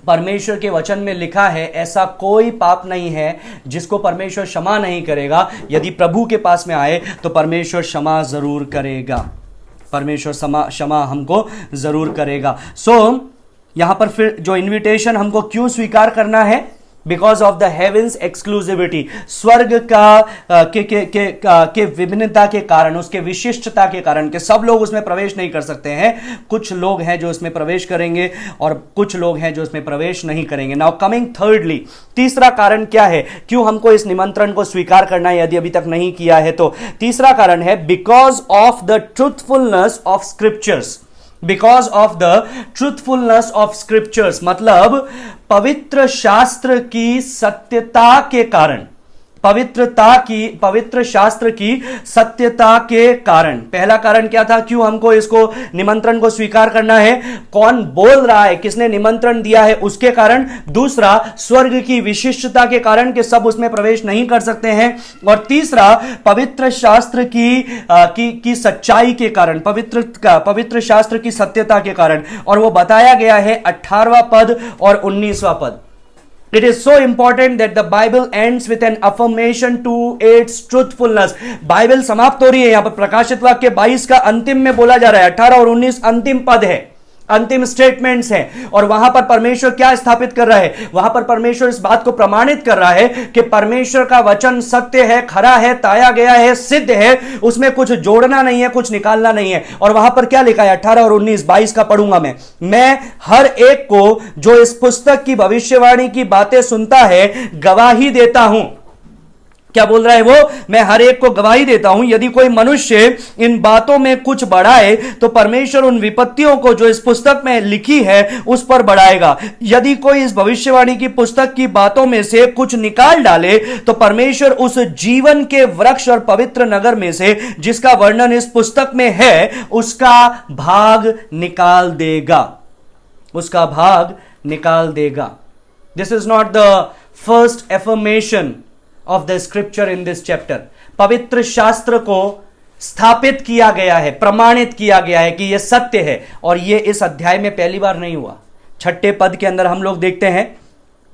परमेश्वर के वचन में लिखा है ऐसा कोई पाप नहीं है जिसको परमेश्वर क्षमा नहीं करेगा. यदि प्रभु के पास में आए तो परमेश्वर क्षमा जरूर करेगा. परमेश्वर क्षमा हमको जरूर करेगा. सो यहां पर फिर जो इनविटेशन हमको क्यों स्वीकार करना है? Because of the heavens exclusivity. स्वर्ग के विभिन्नता के कारण, उसके विशिष्टता के कारण कि सब लोग उसमें प्रवेश नहीं कर सकते हैं. कुछ लोग हैं जो उसमें प्रवेश करेंगे और कुछ लोग हैं जो उसमें प्रवेश नहीं करेंगे. नाउ कमिंग थर्डली, तीसरा कारण क्या है क्यों हमको इस निमंत्रण को स्वीकार करना है यदि अभी तक नहीं किया है तो? तीसरा कारण है because of the truthfulness of scriptures. Because of the truthfulness of scriptures मतलब पवित्र शास्त्र की सत्यता के कारण. पवित्र शास्त्र की सत्यता के कारण. पहला कारण क्या था क्यों हमको इसको निमंत्रण को स्वीकार करना है? कौन बोल रहा है, किसने निमंत्रण दिया है, उसके कारण. दूसरा, स्वर्ग की विशिष्टता के कारण कि सब उसमें प्रवेश नहीं कर सकते हैं. और तीसरा, पवित्र शास्त्र की सच्चाई के कारण, पवित्र शास्त्र की सत्यता के कारण. और वो बताया गया है 18वां पद और 19वां पद. It is so important that the Bible ends with an affirmation to its truthfulness. Bible समाप्त हो रही है यहां पर. प्रकाशित वाक्य 22 का अंतिम में बोला जा रहा है, 18 और 19 अंतिम पद है, अंतिम स्टेटमेंट्स हैं. और वहां पर परमेश्वर क्या स्थापित कर रहा है? वहां पर परमेश्वर इस बात को प्रमाणित कर रहा है कि परमेश्वर का वचन सत्य है, खरा है, ताया गया है, सिद्ध है, उसमें कुछ जोड़ना नहीं है, कुछ निकालना नहीं है. और वहां पर क्या लिखा है? 18 और 19, 22 का पढ़ूंगा मैं हर एक को जो इस पुस्तक की भविष्यवाणी की बातें सुनता है गवाही देता हूं. क्या बोल रहा है वो? मैं हर एक को गवाही देता हूं, यदि कोई मनुष्य इन बातों में कुछ बढ़ाए तो परमेश्वर उन विपत्तियों को जो इस पुस्तक में लिखी है उस पर बढ़ाएगा. यदि कोई इस भविष्यवाणी की पुस्तक की बातों में से कुछ निकाल डाले तो परमेश्वर उस जीवन के वृक्ष और पवित्र नगर में से जिसका वर्णन इस पुस्तक में है उसका भाग निकाल देगा. उसका भाग निकाल देगा. This is not the first affirmation of the scripture in this chapter. पवित्र शास्त्र को स्थापित किया गया है, प्रमाणित किया गया है कि यह सत्य है, और यह इस अध्याय में पहली बार नहीं हुआ. 6ठे पद के अंदर हम लोग देखते हैं,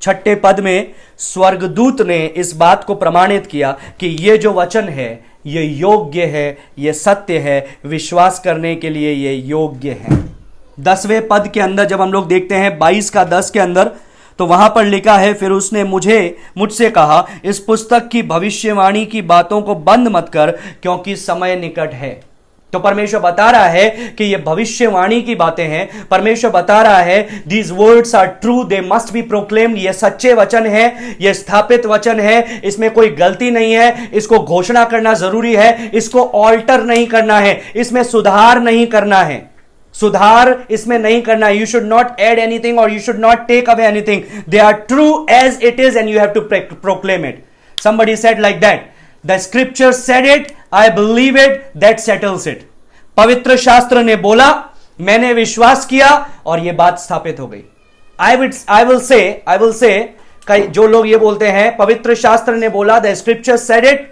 6ठे पद में स्वर्गदूत ने इस बात को प्रमाणित किया कि यह जो वचन है यह योग्य है, यह सत्य है, विश्वास करने के लिए यह योग्य है. 10वें पद के अंदर जब हम लोग देखते हैं 22 का 10 के अंदर, तो वहां पर लिखा है, फिर उसने मुझसे कहा, इस पुस्तक की भविष्यवाणी की बातों को बंद मत कर क्योंकि समय निकट है. तो परमेश्वर बता रहा है कि ये भविष्यवाणी की बातें हैं। परमेश्वर बता रहा है these words are true, they must be proclaimed. ये सच्चे वचन है, ये स्थापित वचन है, इसमें कोई गलती नहीं है। इसको घोषणा करना जरूरी है, इसको ऑल्टर नहीं करना है, इसमें सुधार नहीं करना है, सुधार इसमें नहीं करना है। You should not add anything और you should not take away anything. They are true as it is and you have to proclaim it. Somebody said like that, the scripture said it, I believe it, that settles it. पवित्र शास्त्र ने बोला, मैंने विश्वास किया और यह बात स्थापित हो गई। आई विल से जो लोग ये बोलते हैं पवित्र शास्त्र ने बोला, the scripture said it,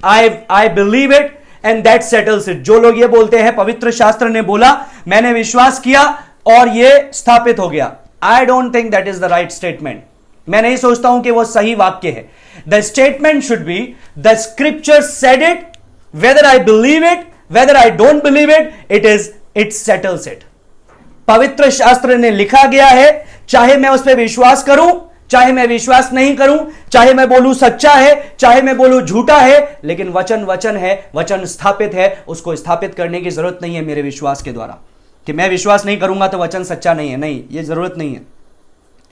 I believe it and that settles it. जो लोग ये बोलते हैं पवित्र शास्त्र ने बोला, मैंने विश्वास किया और यह स्थापित हो गया, आई don't think that is the right statement. मैं नहीं सोचता हूं कि वो सही वाक्य है। The statement should be, the scripture said it, whether I believe it, whether I don't believe it, it settles it. पवित्र शास्त्र ने लिखा गया है, चाहे मैं उस पर विश्वास करूं, चाहे मैं विश्वास नहीं करूं, चाहे मैं बोलूं सच्चा है, चाहे मैं बोलूं झूठा है, लेकिन वचन वचन है, वचन स्थापित है। उसको स्थापित करने की जरूरत नहीं है मेरे विश्वास के द्वारा, कि मैं विश्वास नहीं करूंगा तो वचन सच्चा नहीं है। नहीं, यह जरूरत नहीं है।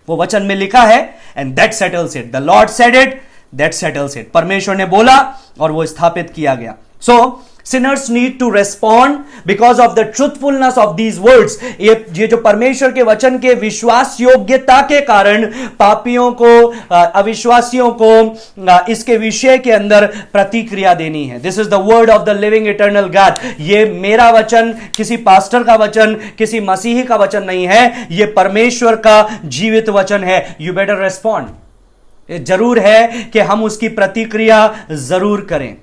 वो वचन में लिखा है and that settles it. The Lord said it, that settles it. परमेश्वर ने बोला और वो स्थापित किया गया। सो sinners need to respond because of the truthfulness of these words। ये जो परमेश्वर के वचन के विश्वास योग्यता के कारण पापियों को, अविश्वासियों को इसके विषय के अंदर प्रतिक्रिया देनी है। This is the word of the living eternal God. ये मेरा वचन, किसी पास्टर का वचन, किसी मसीही का वचन नहीं है, ये परमेश्वर का जीवित वचन है। You better respond. जरूर है कि हम उसकी प्रतिक्रिया जरूर करें,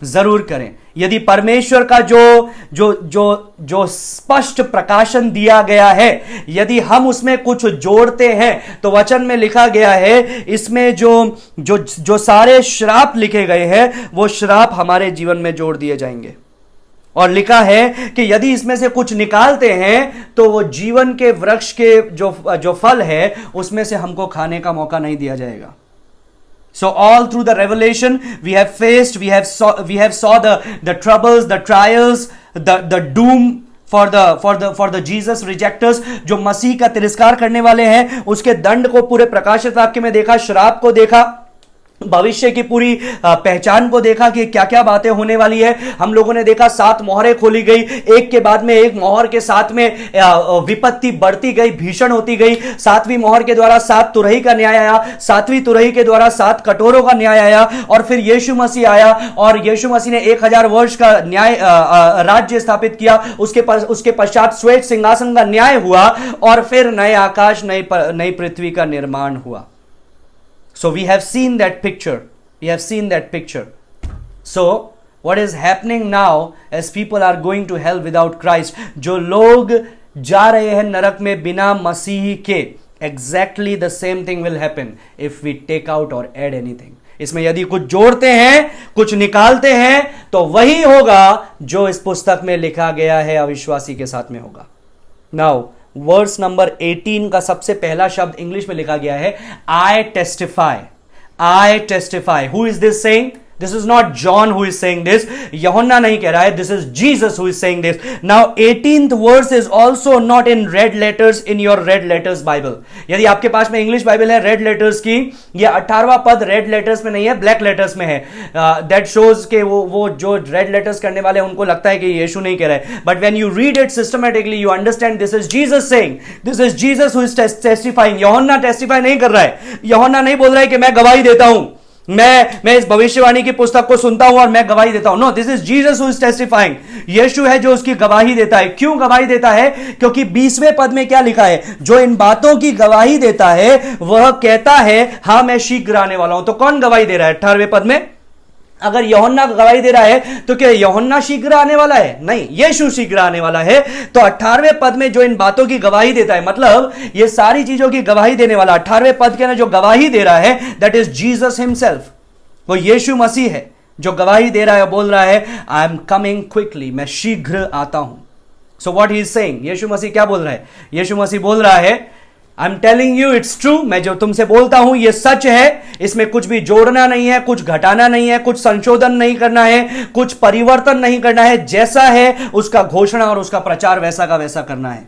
जरूर करें। यदि परमेश्वर का जो स्पष्ट प्रकाशन दिया गया है, यदि हम उसमें कुछ जोड़ते हैं, तो वचन में लिखा गया है इसमें जो सारे श्राप लिखे गए हैं वो श्राप हमारे जीवन में जोड़ दिए जाएंगे। और लिखा है कि यदि इसमें से कुछ निकालते हैं तो वो जीवन के वृक्ष के जो फल है उसमें से हमको खाने का मौका नहीं दिया जाएगा। So all through the revelation we have faced, we have saw the troubles, the trials, the doom for the Jesus rejectors। जो मसीह का तिरस्कार करने वाले हैं उसके दंड को पूरे प्रकाशित वाक्य में देखा, श्राप को देखा, भविष्य की पूरी पहचान को देखा कि क्या क्या बातें होने वाली है। हम लोगों ने देखा 7 मोहरें खोली गई, एक के बाद में एक मोहर के साथ में विपत्ति बढ़ती गई, भीषण होती गई। 7वीं मोहर के द्वारा 7 तुरही का न्याय आया, 7वीं तुरही के द्वारा 7 कटोरों का न्याय आया, और फिर यीशु मसीह आया और यीशु मसीह ने 1000 वर्ष का न्याय राज्य स्थापित किया। उसके पश्चात श्वेत सिंहासन का न्याय हुआ और फिर नए आकाश, नई पृथ्वी का निर्माण हुआ। So we have seen that picture. We have seen that picture. So what is happening now as people are going to hell without Christ? जो लोग जा रहे हैं नरक में बिना मसीह के, exactly the same thing will happen if we take out or add anything. इसमें यदि कुछ जोड़ते हैं, कुछ निकालते हैं, तो वही होगा जो इस पुस्तक में लिखा गया है अविश्वासी के साथ में होगा। Now वर्स नंबर 18 का सबसे पहला शब्द इंग्लिश में लिखा गया है, I testify. I testify. Who is this saying? This is not John who is saying this. यूहन्ना नहीं कह रहा है. This is Jesus who is saying this. Now 18th verse is also not in red letters in your red letters Bible. यदि आपके पास में इंग्लिश बाइबल है रेड लेटर्स की, ये 18वां पद रेड लेटर्स में नहीं है, ब्लैक लेटर्स में है. That shows के वो जो रेड लेटर्स करने वाले हैं उनको लगता है कि यीशु नहीं कह रहा है. But when you read it systematically, you understand this is Jesus saying. This is Jesus who is testifying. यूहन्ना टेस्टिफाई नहीं कर रहा है. यूहन्ना नहीं बोल रहा है कि मैं गवाही देता हूं, मैं इस भविष्यवाणी की पुस्तक को सुनता हूं और मैं गवाही देता हूं. No, this is Jesus who is testifying. यीशु है जो उसकी गवाही देता है. क्यों गवाही देता है? क्योंकि 20वें पद में क्या लिखा है? जो इन बातों की गवाही देता है वह कहता है हां मैं शीघ्र आने वाला हूं. तो कौन गवाही दे रहा है 18वें पद में? अगर यूहन्ना गवाही दे रहा है तो क्या यूहन्ना शीघ्र आने वाला है? नहीं, यीशु शीघ्र आने वाला है. तो 18वें पद में जो इन बातों की गवाही देता है, मतलब ये सारी चीजों की गवाही देने वाला 18वें पद के अंदर जो गवाही दे रहा है, दैट इज जीसस हिमसेल्फ. वो यीशु मसीह है जो गवाही दे रहा है, बोल रहा है आई एम कमिंग क्विकली, मैं शीघ्र आता हूं. So what he is saying? यीशु मसीह क्या बोल रहा है? यीशु मसीह बोल रहा है I am telling you it's true, मैं जो तुमसे बोलता हूं ये सच है, इसमें कुछ भी जोड़ना नहीं है, कुछ घटाना नहीं है, कुछ संशोधन नहीं करना है, कुछ परिवर्तन नहीं करना है, जैसा है उसका घोषणा और उसका प्रचार वैसा का वैसा करना है।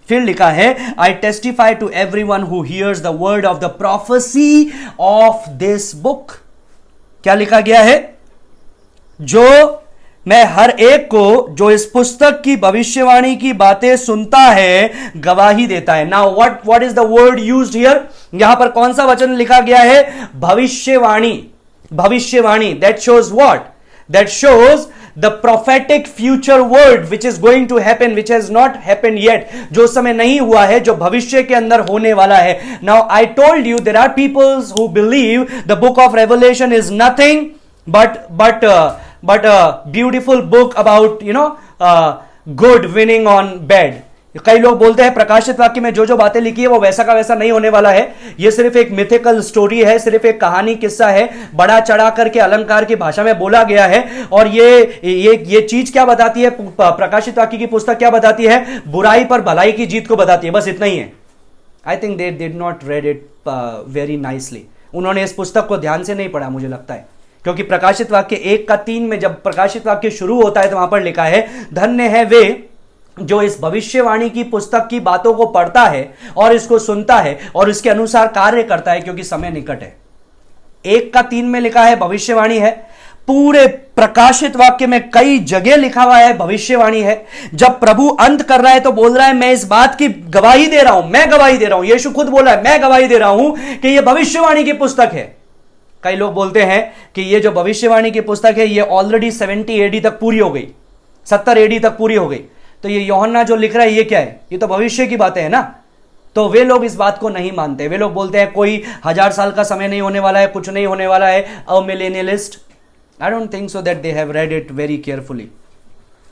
फिर लिखा है, I testify to everyone who hears the word of the prophecy of this book. क्या लिखा गया है? जो मैं हर एक को जो इस पुस्तक की भविष्यवाणी की बातें सुनता है गवाही देता है। Now what is the word used here? यहां पर कौन सा वचन लिखा गया है? भविष्यवाणी। भविष्यवाणी, that shows what? That shows the prophetic future word which is going to happen, which has not happened yet, जो समय नहीं हुआ है, जो भविष्य के अंदर होने वाला है। Now I told you there are peoples who believe the book of Revelation is nothing but a beautiful book about good winning on bad। कई लोग बोलते हैं प्रकाशित वाक्य में जो जो बातें लिखी है वो वैसा का वैसा नहीं होने वाला है, ये सिर्फ एक मिथिकल स्टोरी है, सिर्फ एक कहानी किस्सा है, बड़ा चढ़ा करके अलंकार की भाषा में बोला गया है। और ये चीज क्या बताती है? प्रकाशित वाक्य की पुस्तक क्या बताती है? बुराई पर भलाई की जीत को बताती है, बस इतना ही है। I think they did not red it very nicely. उन्होंने इस पुस्तक को ध्यान से नहीं पढ़ा, मुझे लगता है, क्योंकि प्रकाशित वाक्य 1:3 में जब प्रकाशित वाक्य शुरू होता है तो वहां पर लिखा है, धन्य है वे जो इस भविष्यवाणी की पुस्तक की बातों को पढ़ता है और इसको सुनता है और इसके अनुसार कार्य करता है, क्योंकि समय निकट है। 1:3 में लिखा है भविष्यवाणी है। पूरे प्रकाशित वाक्य में कई जगह लिखा हुआ है भविष्यवाणी है। जब प्रभु अंत कर रहा है तो बोल रहा है, मैं इस बात की गवाही दे रहा हूं, मैं गवाही दे रहा हूं। यीशु खुद बोला है, मैं गवाही दे रहा हूं कि यह भविष्यवाणी की पुस्तक है। कई लोग बोलते हैं कि ये जो भविष्यवाणी की पुस्तक है ये ऑलरेडी 70 एडी तक पूरी हो गई, 70 एडी तक पूरी हो गई, तो ये यूहन्ना जो लिख रहा है ये क्या है? ये तो भविष्य की बातें है ना। तो वे लोग इस बात को नहीं मानते। वे लोग बोलते हैं कोई 1000 साल का समय नहीं होने वाला है, कुछ नहीं होने वाला है, a millennialist. I don't think so that they have read it very carefully.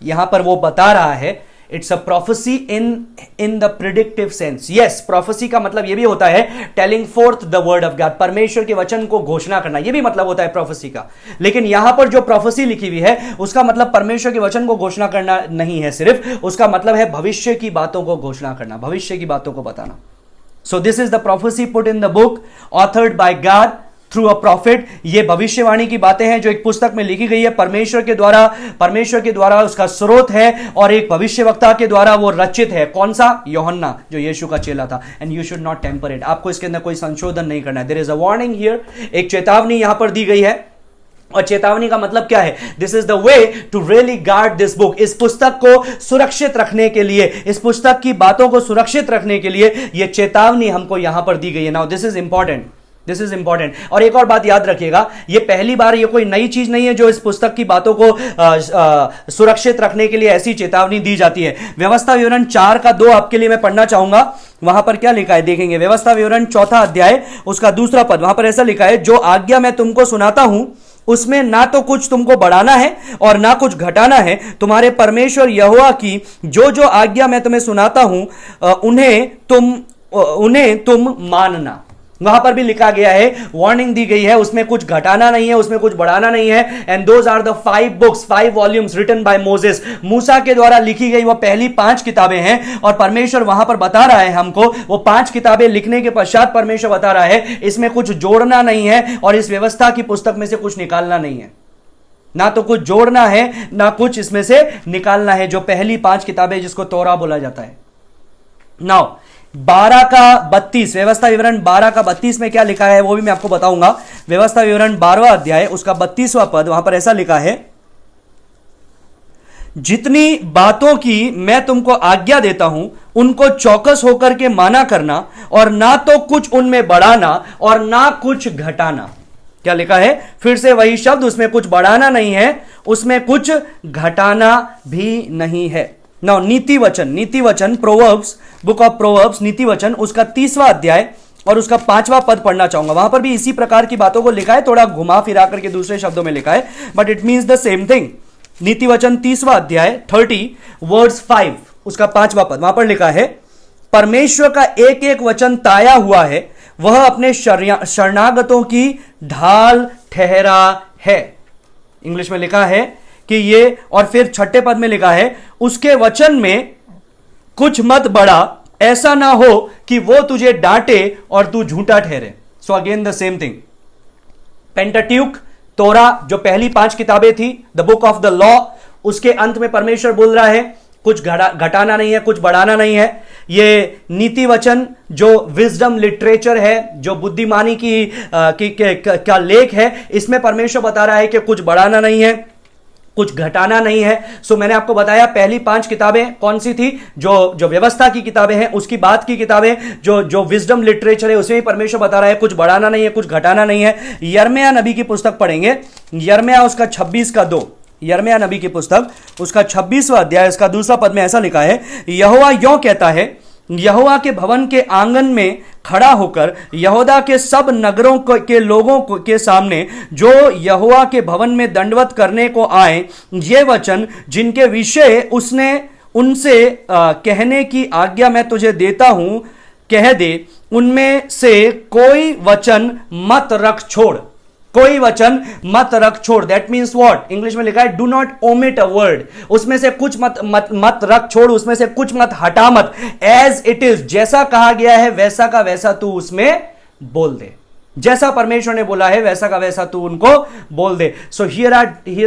यहां पर वो बता रहा है, it's a prophecy in the predictive sense. Yes, prophecy का मतलब यह भी होता है telling forth the word of God, परमेश्वर के वचन को घोषणा करना, यह भी मतलब होता है प्रोफेसी का। लेकिन यहां पर जो प्रोफेसी लिखी हुई है उसका मतलब परमेश्वर के वचन को घोषणा करना नहीं है, सिर्फ उसका मतलब है भविष्य की बातों को घोषणा करना, भविष्य की बातों को बताना। So this is the prophecy put in the book authored bye God through a profit. ये भविष्यवाणी की बातें हैं जो एक पुस्तक में लिखी गई है परमेश्वर के द्वारा उसका स्रोत है, और एक भविष्यवक्ता के द्वारा वो रचित है। कौन सा? यूहन्ना, जो यीशु का चेला था। And you should not temper it, आपको इसके अंदर कोई संशोधन नहीं करना है। There is a warning here, एक चेतावनी यहां पर दी गई है। और चेतावनी का मतलब क्या है? This is the way to really guard this book. इस पुस्तक को सुरक्षित रखने के लिए, इस पुस्तक की बातों को सुरक्षित रखने के लिए यह चेतावनी हमको यहां पर दी गई है। Now this is important, this is important. और एक और बात याद रखिएगा, ये पहली बार, ये कोई नई चीज नहीं है जो इस पुस्तक की बातों को सुरक्षित रखने के लिए ऐसी चेतावनी दी जाती है। व्यवस्था विवरण 4:2 आपके लिए मैं पढ़ना चाहूंगा। वहां पर क्या लिखा है देखेंगे। व्यवस्था विवरण 4 अध्याय उसका 2 पद, वहां पर ऐसा लिखा है, जो आज्ञा मैं तुमको सुनाता हूं उसमें ना तो कुछ तुमको बढ़ाना है और ना कुछ घटाना है। तुम्हारे परमेश्वर यहोवा की जो जो आज्ञा मैं तुम्हें सुनाता हूं उन्हें तुम मानना। वहां पर भी लिखा गया है, वार्निंग दी गई है, उसमें कुछ घटाना नहीं है, उसमें कुछ बढ़ाना नहीं है। And those are the 5 books, 5 volumes written by Moses. मूसा के द्वारा लिखी गई वो पहली 5 किताबें हैं। और परमेश्वर वहां पर बता रहा है हमको, वो 5 किताबें लिखने के पश्चात परमेश्वर बता रहा है इसमें कुछ जोड़ना नहीं है और इस व्यवस्था की पुस्तक में से कुछ निकालना नहीं है। ना तो कुछ जोड़ना है, ना कुछ इसमें से निकालना है। जो पहली 5 किताबें जिसको तोरा बोला जाता है। नाउ 12:32, व्यवस्था विवरण 12:32 में क्या लिखा है वो भी मैं आपको बताऊंगा। व्यवस्था विवरण 12वां अध्याय उसका 32वां पद, वहां पर ऐसा लिखा है, जितनी बातों की मैं तुमको आज्ञा देता हूं उनको चौकस होकर के माना करना, और ना तो कुछ उनमें बढ़ाना और ना कुछ घटाना। क्या लिखा है? फिर से वही शब्द, उसमें कुछ बढ़ाना नहीं है, उसमें कुछ घटाना भी नहीं है। नाउ नीति वचन प्रोवर्ब्स, बुक ऑफ प्रोवर्ब्स, नीति वचन उसका 30वां अध्याय और उसका 5वां पद पढ़ना चाहूंगा। वहां पर भी इसी प्रकार की बातों को लिखा है, थोड़ा घुमा फिरा करके दूसरे शब्दों में लिखा है, but it means the same thing. नीति वचन 30वां अध्याय 30 वर्स 5 उसका 5वां पद, वहां पर लिखा है, परमेश्वर का एक एक वचन ताया हुआ है, वह अपने शरणागतों की ढाल ठहरा है। इंग्लिश में लिखा है कि ये, और फिर 6ठे पद में लिखा है, उसके वचन में कुछ मत बढ़ा ऐसा ना हो कि वो तुझे डांटे और तू झूठा ठहरे। So again the same thing, Pentateuch, Torah, जो पहली 5 किताबें थी, the book of the law, उसके अंत में परमेश्वर बोल रहा है कुछ घटाना नहीं है, कुछ बढ़ाना नहीं है। ये नीति वचन जो विजडम लिटरेचर है, जो बुद्धिमानी का लेख है, इसमें परमेश्वर बता रहा है कि कुछ बढ़ाना नहीं है, कुछ घटाना नहीं है। सो मैंने आपको बताया पहली 5 किताबें कौन सी थी, जो व्यवस्था की किताबें हैं, उसकी बात की किताबें, जो विजडम लिटरेचर है, उसमें परमेश्वर बता रहा है कुछ बढ़ाना नहीं है, कुछ घटाना नहीं है। यिर्मयाह नबी की पुस्तक पढ़ेंगे, यिर्मयाह उसका 26 यिर्मयाह नबी की पुस्तक उसका 26वां अध्याय, इसका दूसरा पद में ऐसा लिखा है, यहोवा यों कहता है, यहोवा के भवन के आंगन में खड़ा होकर यहूदा के सब नगरों के लोगों के सामने जो यहोवा के भवन में दंडवत करने को आए, ये वचन जिनके विषय उसने उनसे कहने की आज्ञा मैं तुझे देता हूं, कह दे, उनमें से कोई वचन मत रख छोड़, कोई वचन मत रख छोड़। दैट मीन्स व्हाट, इंग्लिश में लिखा है do not omit a word, उसमें से कुछ मत रख छोड़, उसमें से कुछ मत हटा मत। एज इट इज, जैसा कहा गया है वैसा का वैसा तू उसमें बोल दे, जैसा परमेश्वर ने बोला है वैसा का वैसा तू उनको बोल दे। So here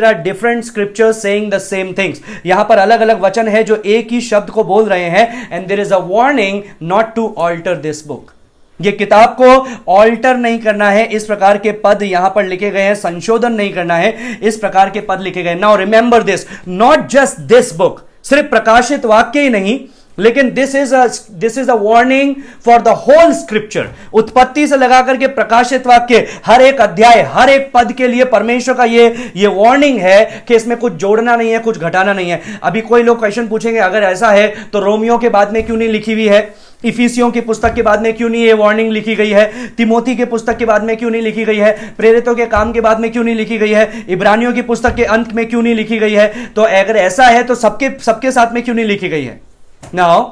are different scriptures saying the same things. यहां पर अलग अलग वचन है जो एक ही शब्द को बोल रहे हैं, and there is a warning not to alter this book. ये किताब को ऑल्टर नहीं करना है, इस प्रकार के पद यहां पर लिखे गए हैं, संशोधन नहीं करना है, इस प्रकार के पद लिखे गए। Now remember this, not just this book, सिर्फ प्रकाशित वाक्य ही नहीं, लेकिन this is a warning for the whole scripture. उत्पत्ति से लगाकर के प्रकाशित वाक्य, हर एक अध्याय, हर एक पद के लिए परमेश्वर का ये वार्निंग है कि इसमें कुछ जोड़ना नहीं है, कुछ घटाना नहीं है। अभी कोई लोग क्वेश्चन पूछेंगे, अगर ऐसा है तो रोमियो के बाद में क्यों नहीं लिखी हुई है, इफिसियों की पुस्तक के बाद में क्यों नहीं ये वार्निंग लिखी गई है, तिमोथी के पुस्तक के बाद में क्यों नहीं लिखी गई है, प्रेरितों के काम के बाद में क्यों नहीं लिखी गई है, इब्रानियों की पुस्तक के अंत में क्यों नहीं लिखी गई है? तो अगर ऐसा है तो सबके साथ में क्यों नहीं लिखी गई है? Now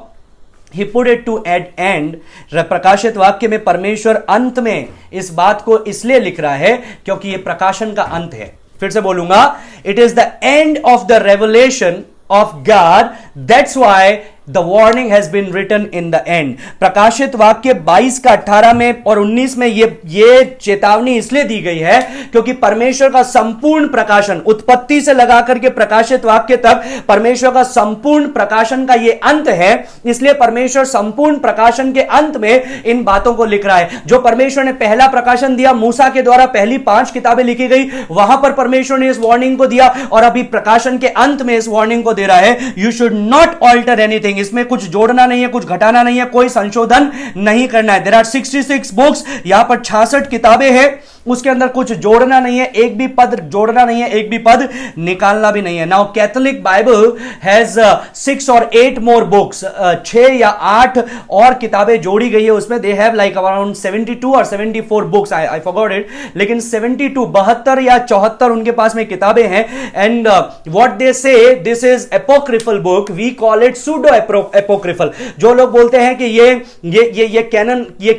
he put it to at end. प्रकाशित वाक्य में परमेश्वर अंत में इस बात को इसलिए लिख रहा है क्योंकि यह प्रकाशन का अंत है। फिर से बोलूंगा, it is the end of the revelation of God, that's why the warning has been written in the end. प्रकाशित वाक्य 22 का 18 में और 19 में ये चेतावनी इसलिए दी गई है क्योंकि परमेश्वर का संपूर्ण प्रकाशन, उत्पत्ति से लगाकर के प्रकाशित वाक्य तक परमेश्वर का संपूर्ण प्रकाशन का ये अंत है। इसलिए परमेश्वर संपूर्ण प्रकाशन के अंत में इन बातों को लिख रहा है। जो परमेश्वर ने पहला प्रकाशन दिया, मूसा के द्वारा पहली 5 किताबें लिखी गई, वहां पर परमेश्वर ने इस वार्निंग को दिया, और अभी प्रकाशन के अंत में इस वार्निंग को दे रहा है, you should not alter anything. इसमें कुछ जोड़ना नहीं है, कुछ घटाना नहीं है, कोई संशोधन नहीं करना है। देयर आर 66 बुक्स, यहां पर 66 किताबें हैं, उसके अंदर कुछ जोड़ना नहीं है, एक भी पद जोड़ना नहीं है, एक भी पद निकालना भी नहीं है। नाउ कैथोलिक बाइबल हैज 6 और 8 मोर बुक्स, 6 या 8 और किताबें जोड़ी गई है उसमें। दे हैव लाइक अराउंड 72 और 74 बुक्स, आई फॉरगॉट इट, लेकिन 72 या 74 उनके पास में किताबें हैं। And what they say, this is apocryphal book, we call it pseudo apocryphal. जो लोग बोलते हैं कि ये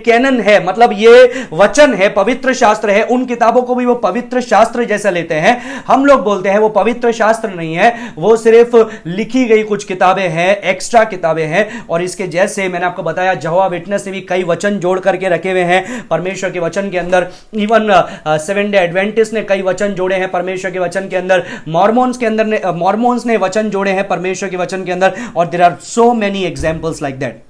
कैनन है, मतलब ये वचन है, पवित्र शास्त्र है, उन किताबों को भी वो पवित्र शास्त्र जैसा लेते हैं। हम लोग बोलते हैं वो पवित्र शास्त्र नहीं है, वो सिर्फ लिखी गई कुछ किताबें हैं, एक्स्ट्रा किताबें हैं। और इसके जैसे मैंने आपको बताया, यहोवा विटनेस ने भी कई वचन जोड़ करके रखे हुए हैं परमेश्वर के वचन के अंदर। इवन सेवन डे एडवेंटिस्ट ने कई वचन जोड़े हैं परमेश्वर के वचन के अंदर। मॉर्मोन्स ने वचन जोड़े हैं परमेश्वर के वचन के अंदर। और there are so many examples like that,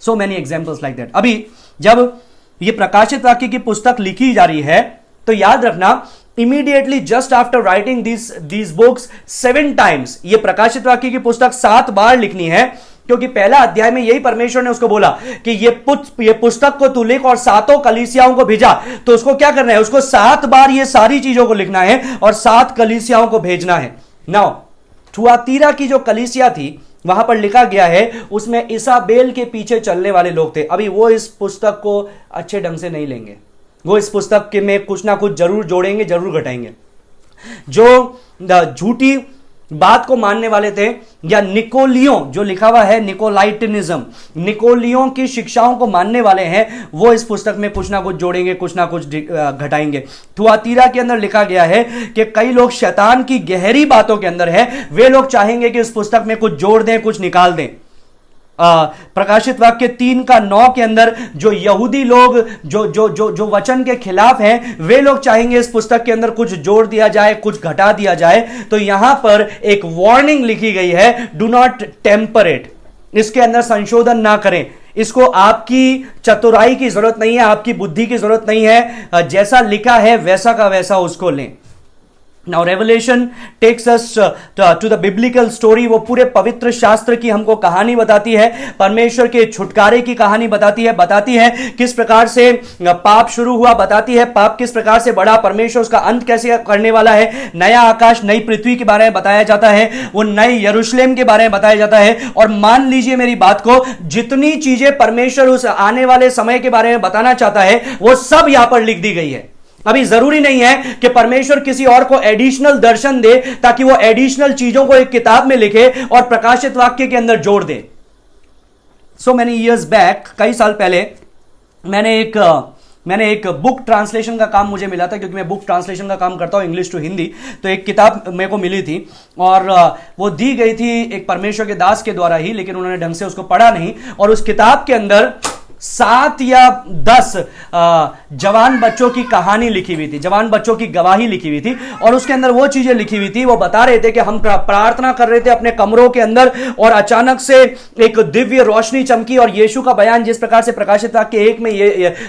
so many examples like that. अभी जब ये प्रकाशित वाक्य की पुस्तक लिखी जा रही है तो याद रखना, immediately just after writing these books 7 times, ये प्रकाशित वाक्य की पुस्तक 7 बार लिखनी है, क्योंकि पहला अध्याय में यही परमेश्वर ने उसको बोला कि ये पुस्तक को तू लिख और 7 कलीसियाओं को भेजा। तो उसको क्या करना है, उसको 7 बार ये सारी चीजों को लिखना है और 7 कलीसियाओं को भेजना है। नाउ थुआतीरा की जो कलीसिया थी, वहां पर लिखा गया है उसमें इसाबेल के पीछे चलने वाले लोग थे। अभी वो इस पुस्तक को अच्छे ढंग से नहीं लेंगे, वो इस पुस्तक के में कुछ ना कुछ जरूर जोड़ेंगे, जरूर घटाएंगे। जो झूठी बात को मानने वाले थे, या निकोलियों जो लिखा हुआ है, निकोलाइटिनिज्म, निकोलियों की शिक्षाओं को मानने वाले हैं, वो इस पुस्तक में कुछ ना कुछ जोड़ेंगे, कुछ ना कुछ घटाएंगे। थुआतीरा के अंदर लिखा गया है कि कई लोग शैतान की गहरी बातों के अंदर है, वे लोग चाहेंगे कि इस पुस्तक में कुछ जोड़ दें, कुछ निकाल दें। प्रकाशित वाक्य 3:9 के अंदर जो यहूदी लोग जो वचन के खिलाफ हैं, वे लोग चाहेंगे इस पुस्तक के अंदर कुछ जोड़ दिया जाए, कुछ घटा दिया जाए। तो यहां पर एक वार्निंग लिखी गई है, डू नॉट टेम्पर इट, इसके अंदर संशोधन ना करें। इसको आपकी चतुराई की जरूरत नहीं है, आपकी बुद्धि की जरूरत नहीं है, जैसा लिखा है वैसा का वैसा उसको लें। Now Revelation takes us to the biblical story। वो पूरे पवित्र शास्त्र की हमको कहानी बताती है, परमेश्वर के छुटकारे की कहानी बताती है किस प्रकार से पाप शुरू हुआ, बताती है पाप किस प्रकार से बढ़ा, परमेश्वर उसका अंत कैसे करने वाला है, नया आकाश नई पृथ्वी के बारे में बताया जाता है, वो नई यरूशलेम के बारे में बताया जाता है। और मान लीजिए मेरी बात को, जितनी चीजें परमेश्वर उस आने वाले समय के बारे में बताना चाहता है वो सब यहां पर लिख दी गई है। अभी जरूरी नहीं है कि परमेश्वर किसी और को एडिशनल दर्शन दे ताकि वो एडिशनल चीजों को एक किताब में लिखे और प्रकाशित वाक्य के अंदर जोड़ दे। सो मेनी इयर्स बैक, कई साल पहले मैंने एक बुक ट्रांसलेशन का काम मुझे मिला था, क्योंकि मैं बुक ट्रांसलेशन का काम करता हूं इंग्लिश टू हिंदी। तो एक किताब मेरे को मिली थी और वो दी गई थी एक परमेश्वर के दास के द्वारा ही, लेकिन उन्होंने ढंग से उसको पढ़ा नहीं। और उस किताब के अंदर 7 या 10 जवान बच्चों की कहानी लिखी हुई थी, जवान बच्चों की गवाही लिखी हुई थी। और उसके अंदर वो चीजें लिखी हुई थी, वो बता रहे थे कि हम प्रार्थना कर रहे थे अपने कमरों के अंदर और अचानक से एक दिव्य रोशनी चमकी और यीशु का बयान जिस प्रकार से प्रकाशित वाक्य 1 में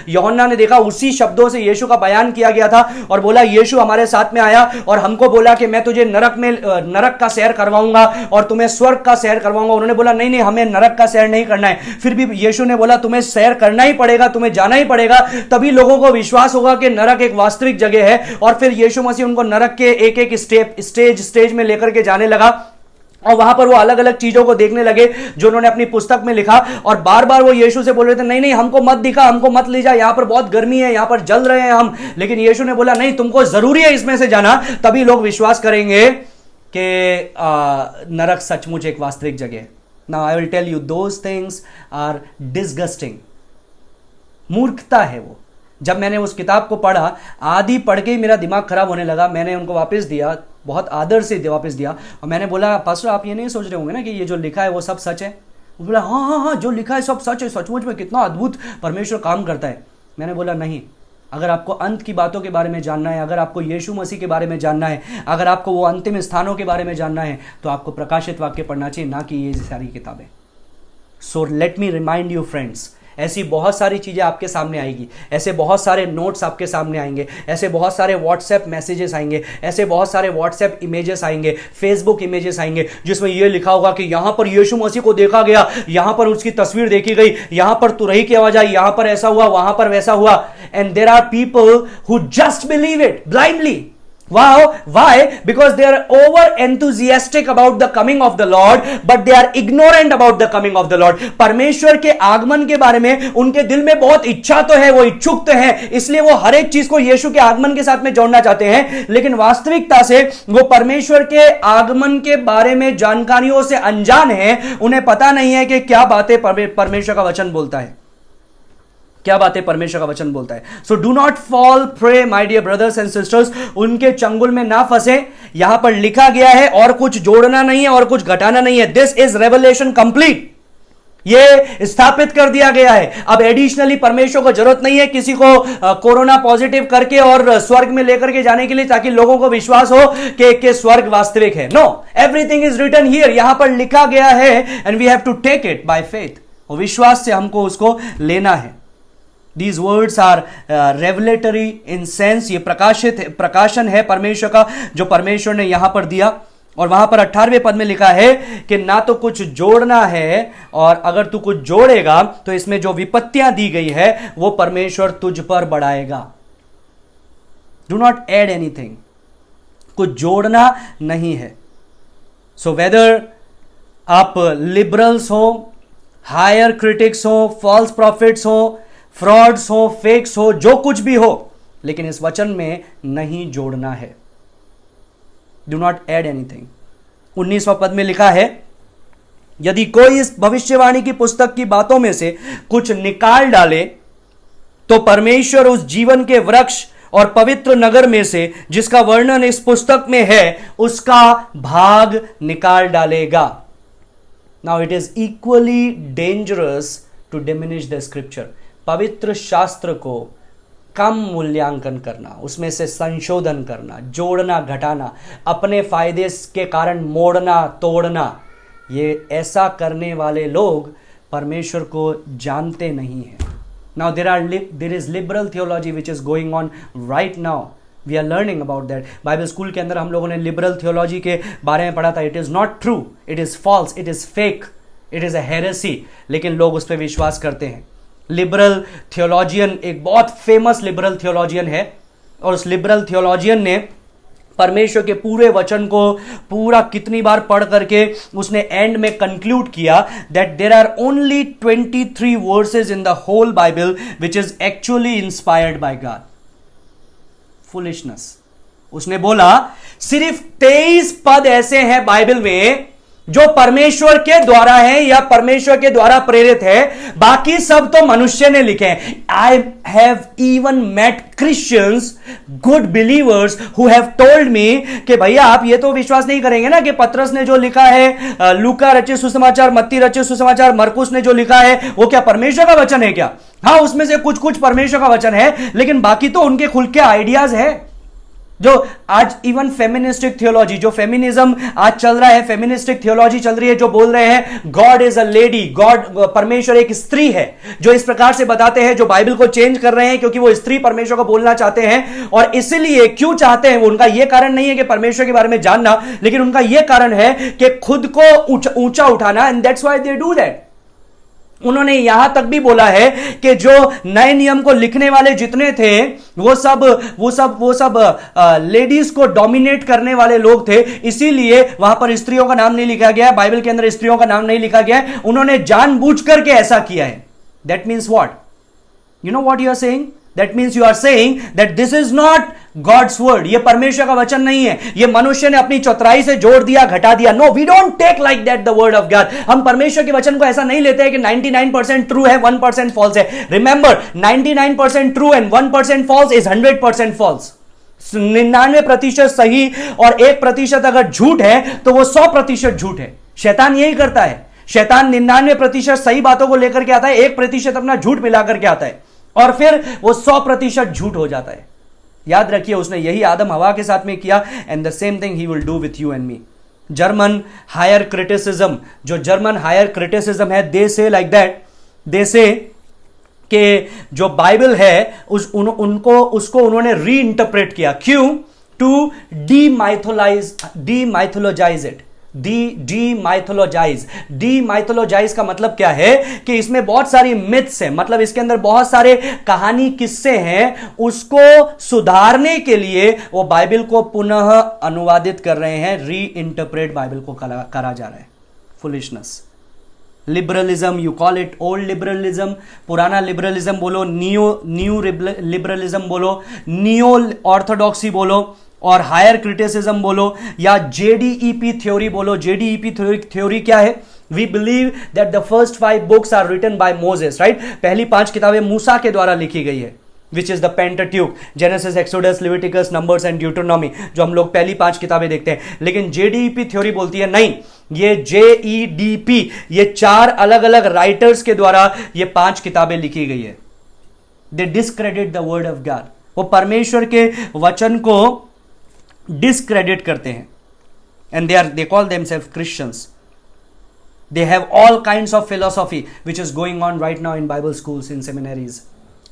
यूहन्ना ने देखा, उसी शब्दों से यीशु का बयान किया गया था। और बोला यीशु हमारे साथ में आया और हमको बोला कि मैं तुझे नरक का सैर करवाऊंगा और तुम्हें स्वर्ग का सैर करवाऊंगा। उन्होंने बोला नहीं नहीं, हमें नरक का सैर नहीं करना है। फिर भी यीशु ने बोला तुम्हें सैर करना ही पड़ेगा, तुम्हें जाना ही पड़ेगा, तभी लोगों को विश्वास होगा कि नरक एक वास्तविक जगह है। और फिर यीशु मसीह उनको नरक के एक एक स्टेज में लेकर के जाने लगा और वहां पर वो अलग अलग चीजों को देखने लगे जो उन्होंने अपनी पुस्तक में लिखा। और बार बार वो यीशु से बोल रहे थे नहीं नहीं, हमको मत दिखा, हमको मत ले जा, यहां पर बहुत गर्मी है, यहां पर जल रहे हैं हम। लेकिन यीशु ने बोला नहीं, तुमको जरूरी है इसमें से जाना, तभी लोग विश्वास करेंगे कि नरक सचमुच एक वास्तविक जगह है। Now I will tell you those things are disgusting। मूर्खता है वो। जब मैंने उस किताब को पढ़ा, आधी पढ़ के ही मेरा दिमाग खराब होने लगा। मैंने उनको वापस दिया, बहुत आदर से वापस दिया और मैंने बोला पास्टर आप ये नहीं सोच रहे होंगे ना कि ये जो लिखा है वो सब सच है? वो बोला हाँ हाँ हाँ, जो लिखा है सब सच है, सचमुच में कितना अद्भुत परमेश्वर काम करता है। मैंने बोला नहीं, अगर आपको अंत की बातों के बारे में जानना है, अगर आपको यीशु मसीह के बारे में जानना है, अगर आपको वो अंतिम स्थानों के बारे में जानना है, तो आपको प्रकाशित वाक्य पढ़ना चाहिए, ना कि ये सारी किताबें। So let me remind you friends, ऐसी बहुत सारी चीज़ें आपके सामने आएगी, ऐसे बहुत सारे नोट्स आपके सामने आएंगे, ऐसे बहुत सारे व्हाट्सएप मैसेजेस आएंगे, ऐसे बहुत सारे व्हाट्सएप इमेजेस आएंगे, फेसबुक इमेजेस आएंगे जिसमें यह लिखा होगा कि यहां पर यीशु मसीह को देखा गया, यहां पर उसकी तस्वीर देखी गई, यहां पर तुरही की आवाज आई, यहां पर ऐसा हुआ, वहां पर वैसा हुआ। And there are people who just believe it blindly. Wow, why? Because they are over enthusiastic about the coming of the Lord, but they are ignorant about the coming of the Lord। परमेश्वर के आगमन के बारे में उनके दिल में बहुत इच्छा तो है, वो इच्छुक तो है, इसलिए वो हर एक चीज को यीशु के आगमन के साथ में जोड़ना चाहते हैं, लेकिन वास्तविकता से वो परमेश्वर के आगमन के बारे में जानकारियों से अनजान है। उन्हें पता नहीं है कि क्या बातें परमेश्वर का वचन बोलता है, क्या बातें परमेश्वर का वचन बोलता है। So do not fall prey my dear brothers and sisters, उनके चंगुल में ना फंसे। यहां पर लिखा गया है और कुछ जोड़ना नहीं है और कुछ घटाना नहीं है। दिस इज रेवलेशन कंप्लीट, ये स्थापित कर दिया गया है। अब एडिशनली परमेश्वर को जरूरत नहीं है किसी को कोरोना पॉजिटिव करके और स्वर्ग में लेकर के जाने के लिए ताकि लोगों को विश्वास हो कि स्वर्ग वास्तविक है। No, everything is written here, यहां पर लिखा गया है and we have to take it by faith. और विश्वास से हमको उसको लेना है। These words are revelatory in sense, ये प्रकाशन है परमेश्वर का जो परमेश्वर ने यहां पर दिया। और वहां पर 18वें पद में लिखा है कि ना तो कुछ जोड़ना है, और अगर तू कुछ जोड़ेगा तो इसमें जो विपत्तियां दी गई है वो परमेश्वर तुझ पर बढ़ाएगा। Do not add anything, कुछ जोड़ना नहीं है। So whether आप लिबरल्स हो, हायर क्रिटिक्स हो, फॉल्स प्रॉफिट्स हो, फ्रॉड्स हो, फेक्स हो, जो कुछ भी हो, लेकिन इस वचन में नहीं जोड़ना है। Do not add anything. 19वां पद में लिखा है यदि कोई इस भविष्यवाणी की पुस्तक की बातों में से कुछ निकाल डाले तो परमेश्वर उस जीवन के वृक्ष और पवित्र नगर में से जिसका वर्णन इस पुस्तक में है उसका भाग निकाल डालेगा। Now it is equally dangerous to diminish the scripture. पवित्र शास्त्र को कम मूल्यांकन करना, उसमें से संशोधन करना, जोड़ना, घटाना, अपने फायदे के कारण मोड़ना, तोड़ना, ये ऐसा करने वाले लोग परमेश्वर को जानते नहीं हैं। Now there is liberal theology which is going on right now. We are learning about that. Bible school के अंदर हम लोगों ने लिबरल थियोलॉजी के बारे में पढ़ा था। It is not true, it is false, it is fake, it is a heresy, लेकिन लोग उस पर विश्वास करते हैं। लिबरल थियोलॉजियन, एक बहुत फेमस लिबरल थियोलॉजियन है, और उस लिबरल थियोलॉजियन ने परमेश्वर के पूरे वचन को पूरा कितनी बार पढ़ करके उसने एंड में कंक्लूड किया that there are only 23 verses in the whole Bible which is actually inspired by God. Foolishness. उसने बोला सिर्फ 23 पद ऐसे हैं बाइबल में जो परमेश्वर के द्वारा है या परमेश्वर के द्वारा प्रेरित है, बाकी सब तो मनुष्य ने लिखे हैं। I have even met Christians, good believers who have told me कि भैया आप ये तो विश्वास नहीं करेंगे ना कि पतरस ने जो लिखा है, लूका रचित सुसमाचार, मत्ती रचित सुसमाचार, मरकुस ने जो लिखा है, वो क्या परमेश्वर का वचन है क्या? हाँ, उसमें से कुछ कुछ परमेश्वर का वचन है, लेकिन बाकी तो उनके खुल के आइडियाज है। जो आज इवन फेमिनिस्टिक थियोलॉजी, जो फेमिनिज्म आज चल रहा है, फेमिनिस्टिक थियोलॉजी चल रही है, जो बोल रहे हैं God is a lady, God परमेश्वर एक स्त्री है, जो इस प्रकार से बताते हैं, जो बाइबल को चेंज कर रहे हैं क्योंकि वो स्त्री परमेश्वर को बोलना चाहते हैं। और इसलिए क्यों चाहते हैं वो, उनका यह कारण नहीं है कि परमेश्वर के बारे में जानना, लेकिन उनका यह कारण है कि खुद को ऊंचा उठाना, and that's why they do that. उन्होंने यहां तक भी बोला है कि जो नए नियम को लिखने वाले जितने थे वो सब लेडीज को डोमिनेट करने वाले लोग थे, इसीलिए वहां पर स्त्रियों का नाम नहीं लिखा गया है, बाइबल के अंदर स्त्रियों का नाम नहीं लिखा गया है। उन्होंने जानबूझ करके ऐसा किया है। That means what? You know what you are saying? That means you are saying that this is not God's word. ये परमेश्वर का वचन नहीं है, ये मनुष्य ने अपनी चतुराई से जोड़ दिया, घटा दिया। No, we don't take like that the word of God. हम परमेश्वर के वचन को ऐसा नहीं लेते हैं कि 99% ट्रू है, 1% फॉल्स है। Remember, 99% true and 1% false is 100% false. 99% सही और 1% अगर झूठ है तो वो 100% झूठ है। शैतान यही करता है। शैतान 99% सही बातों को लेकर के आता है, 1% अपना झूठ मिला करके आता है, और फिर वो 100% झूठ हो जाता है। याद रखिए, उसने यही आदम हवा के साथ में किया, and the same thing he will do with you and me. German higher criticism, जो जर्मन हायर क्रिटिसिज्म है, दे से लाइक दैट, दे से कि जो बाइबल है उसको उन्होंने री इंटरप्रेट किया। क्यों? To डीमाइथोलॉजाइज it. डीमाइथोलॉजाइज का मतलब क्या है कि इसमें बहुत सारी मिथ्स हैं, मतलब इसके अंदर बहुत सारे कहानी किस्से हैं। उसको सुधारने के लिए वो बाइबल को पुनः अनुवादित कर रहे हैं, री इंटरप्रेट बाइबल को करा जा रहा है। Foolishness. Liberalism, you call it old liberalism, पुराना लिबरलिज्म बोलो, न्यू लिबरलिज्म बोलो, नियो ऑर्थोडॉक्सी बोलो, और हायर क्रिटिसिज्म बोलो, या जेडीईपी थ्योरी बोलो। जेडीईपी थ्योरी क्या है? We believe that the first 5 books are written by Moses, right? पहली 5 किताबें मूसा के द्वारा लिखी गई है, which is the Pentateuch, Genesis, Exodus, Leviticus, Numbers and Deuteronomy, जो हम लोग पहली 5 किताबें देखते हैं। लेकिन जेडीईपी थ्योरी बोलती है नहीं, ये जेईडीपी, ये 4 अलग अलग राइटर्स के द्वारा ये 5 किताबें लिखी गई है। They discredit the word of God. वो परमेश्वर के वचन को डिस्क्रेडिट करते हैं, and they call themselves Christians. They have all kinds of philosophy which is going on right now in Bible schools, in seminaries.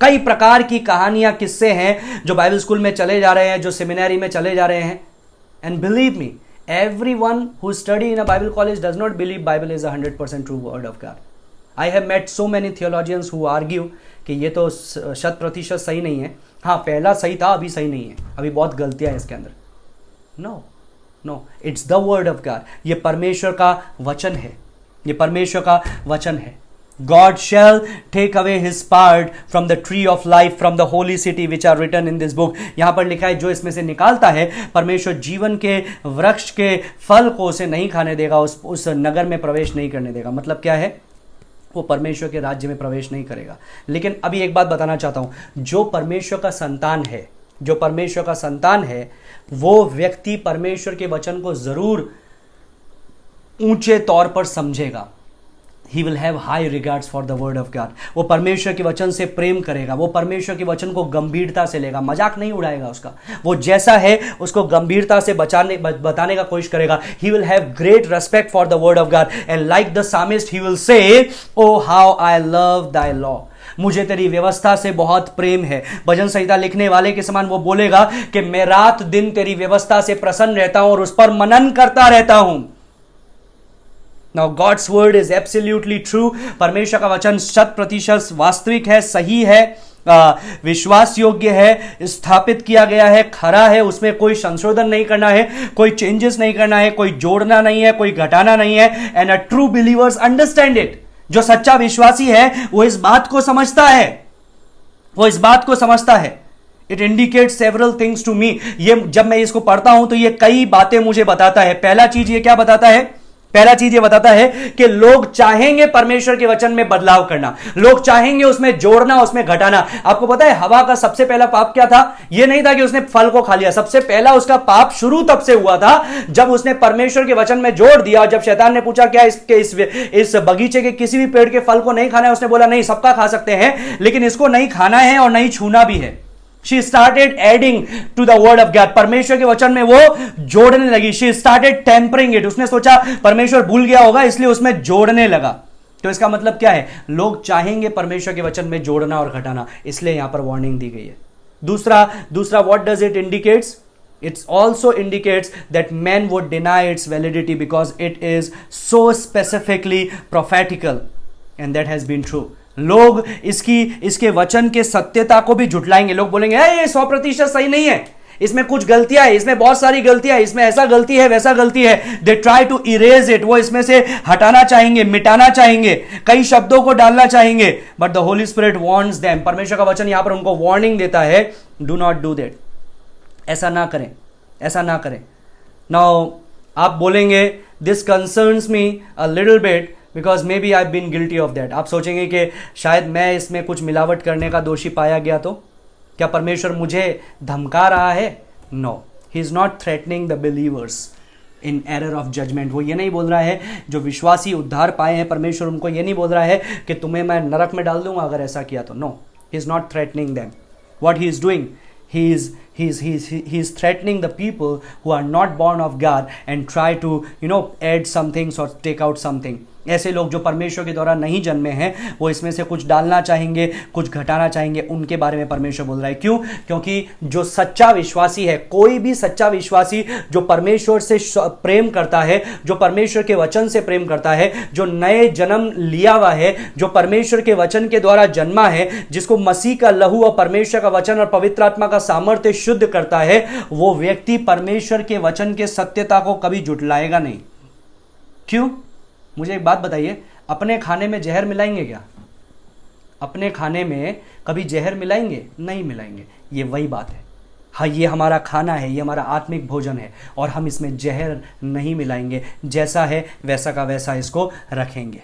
कई प्रकार की कहानियां, किस्से हैं जो बाइबल स्कूल में चले जा रहे हैं, जो सेमिनरी में चले जा रहे हैं। And believe me, everyone who study in a Bible college does not believe Bible is 100% true word of God. I have met so many theologians who argue कि ये तो 100% सही नहीं है। हाँ, पहला सही था, अभी सही नहीं है, अभी बहुत गलतियां है इसके अंदर। No, it's the word of God. ये परमेश्वर का वचन है, ये परमेश्वर का वचन है। God shall take away his part from the tree of life, from the holy city which are written in this book. यहां पर लिखा है जो इसमें से निकालता है, परमेश्वर जीवन के वृक्ष के फल को उसे नहीं खाने देगा, उस नगर में प्रवेश नहीं करने देगा। मतलब क्या है? वो परमेश्वर के राज्य में प्रवेश नहीं करेगा। लेकिन अभी एक बात बताना चाहता हूं, जो परमेश्वर का संतान है, जो परमेश्वर का संतान है, वो व्यक्ति परमेश्वर के वचन को जरूर ऊंचे तौर पर समझेगा। ही will have high regards for the word of God. वो परमेश्वर के वचन से प्रेम करेगा, वो परमेश्वर के वचन को गंभीरता से लेगा, मजाक नहीं उड़ाएगा उसका, वो जैसा है उसको गंभीरता से बताने का कोशिश करेगा। He will have great respect for the word of God and like the psalmist he will say, oh how I love thy law, मुझे तेरी व्यवस्था से बहुत प्रेम है। भजन संहिता लिखने वाले के समान वो बोलेगा कि मैं रात दिन तेरी व्यवस्था से प्रसन्न रहता हूं और उस पर मनन करता रहता हूं। Now God's word is absolutely true। परमेश्वर का वचन 100% वास्तविक है, सही है, विश्वास योग्य है, स्थापित किया गया है, खरा है, उसमें कोई संशोधन नहीं करना है, कोई चेंजेस नहीं करना है, कोई जोड़ना नहीं है, कोई घटाना नहीं है। And a true believers understand it. जो सच्चा विश्वासी है वो इस बात को समझता है, वो इस बात को समझता है। It indicate several things to me. ये जब मैं इसको पढ़ता हूं तो ये कई बातें मुझे बताता है। पहला चीज ये क्या बताता है? पहला चीज ये बताता है कि लोग चाहेंगे परमेश्वर के वचन में बदलाव करना, लोग चाहेंगे उसमें जोड़ना, उसमें घटाना। आपको पता है हवा का सबसे पहला पाप क्या था? ये नहीं था कि उसने फल को खा लिया। सबसे पहला उसका पाप शुरू तब से हुआ था जब उसने परमेश्वर के वचन में जोड़ दिया। और जब शैतान ने पूछा क्या इस बगीचे के किसी भी पेड़ के फल को नहीं खाना है, उसने बोला नहीं, सबका खा सकते हैं, लेकिन इसको नहीं खाना है और नहीं छूना भी है। She started adding to the word of God। परमेश्वर के वचन में वो जोड़ने लगी। She started tempering it। उसने सोचा परमेश्वर भूल गया होगा इसलिए उसमें जोड़ने लगा। तो इसका मतलब क्या है? लोग चाहेंगे परमेश्वर के वचन में जोड़ना और घटाना, इसलिए यहां पर वार्निंग दी गई है। दूसरा what does it indicates? It also indicates that men would deny its validity because it is so specifically prophetical and that has been true। लोग इसके वचन के सत्यता को भी झुटलाएंगे। लोग बोलेंगे ये 100% सही नहीं है, इसमें कुछ गलतियां है, इसमें बहुत सारी गलतियां है, इसमें ऐसा गलती है, वैसा गलती है। They try to erase it. वो इसमें से हटाना चाहेंगे, मिटाना चाहेंगे, कई शब्दों को डालना चाहेंगे। But the Holi spirit warns them. परमेश्वर का वचन यहां पर उनको वार्निंग देता है, डू नॉट डू दैट। ऐसा ना करें, ऐसा ना करें। नाउ आप बोलेंगे this concerns me a little bit because maybe I been guilty of that. आप सोचेंगे कि शायद मैं इसमें कुछ मिलावट करने का दोषी पाया गया, तो क्या परमेश्वर मुझे धमका रहा है? No, he is not threatening the believers in error of judgement. वो ये नहीं बोल रहा है, जो विश्वासी उद्धार पाए हैं परमेश्वर उनको ये नहीं बोल रहा है कि तुम्हें मैं नरक में डाल दूंगा अगर ऐसा किया तो। No, he is not threatening them. What he is doing, he is threatening the people who are not born of God and try to add some things or take out something। ऐसे लोग जो परमेश्वर के द्वारा नहीं जन्मे हैं वो इसमें से कुछ डालना चाहेंगे, कुछ घटाना चाहेंगे, उनके बारे में परमेश्वर बोल रहा है। क्यों? क्योंकि जो सच्चा विश्वासी है, कोई भी सच्चा विश्वासी जो परमेश्वर से प्रेम करता है, जो परमेश्वर के वचन से प्रेम करता है, जो नए जन्म लिया हुआ है, जो परमेश्वर के वचन के द्वारा जन्मा है, जिसको मसीह का लहू और परमेश्वर का वचन और पवित्र आत्मा का सामर्थ्य शुद्ध करता है, वो व्यक्ति परमेश्वर के वचन के सत्यता को कभी झुठलाएगा नहीं। क्यों? मुझे एक बात बताइए, अपने खाने में जहर मिलाएंगे क्या? अपने खाने में कभी जहर मिलाएंगे? नहीं मिलाएंगे। ये वही बात है। हाँ, ये हमारा खाना है, ये हमारा आत्मिक भोजन है और हम इसमें जहर नहीं मिलाएंगे। जैसा है वैसा का वैसा इसको रखेंगे।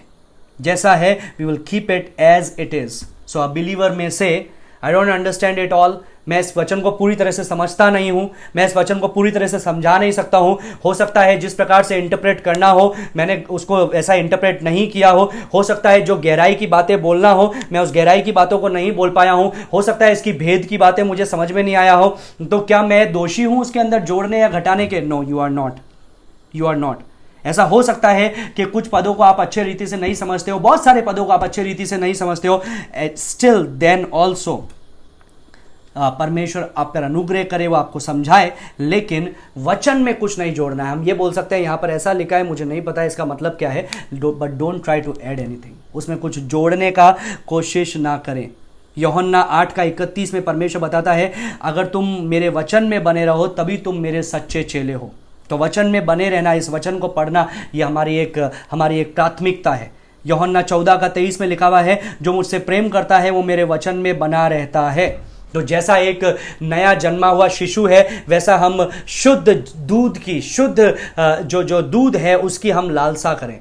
जैसा है we will keep it as it is. So a believer में से I don't understand it all. मैं इस वचन को पूरी तरह से समझता नहीं हूं, मैं इस वचन को पूरी तरह से समझा नहीं सकता हूं। हो सकता है जिस प्रकार से इंटरप्रेट करना हो मैंने उसको ऐसा इंटरप्रेट नहीं किया हो सकता है जो गहराई की बातें बोलना हो मैं उस गहराई की बातों को नहीं बोल पाया हूं, हो सकता है इसकी भेद की बातें मुझे समझ में नहीं आया हो। तो क्या मैं दोषी हूं उसके अंदर जोड़ने या घटाने के? No, you are not, you are not. ऐसा हो सकता है कि कुछ पदों को आप अच्छे रीति से नहीं समझते हो, बहुत सारे पदों को आप अच्छे रीति से नहीं समझते हो, स्टिल देन ऑल्सो परमेश्वर आप पर अनुग्रह करे, वो आपको समझाए, लेकिन वचन में कुछ नहीं जोड़ना है। हम ये बोल सकते हैं यहां पर ऐसा लिखा है, मुझे नहीं पता इसका मतलब क्या है, but don't try to add anything. उसमें कुछ जोड़ने का कोशिश ना करें। यूहन्ना 8:31 में परमेश्वर बताता है अगर तुम मेरे वचन में बने रहो तभी तुम मेरे सच्चे चेले हो। तो वचन में बने रहना, इस वचन को पढ़ना, ये हमारी एक प्राथमिकता है। यूहन्ना 14:23 में लिखा हुआ है जो मुझसे प्रेम करता है वो मेरे वचन में बना रहता है। तो जैसा एक नया जन्मा हुआ शिशु है वैसा हम शुद्ध दूध की, शुद्ध जो दूध है उसकी हम लालसा करें।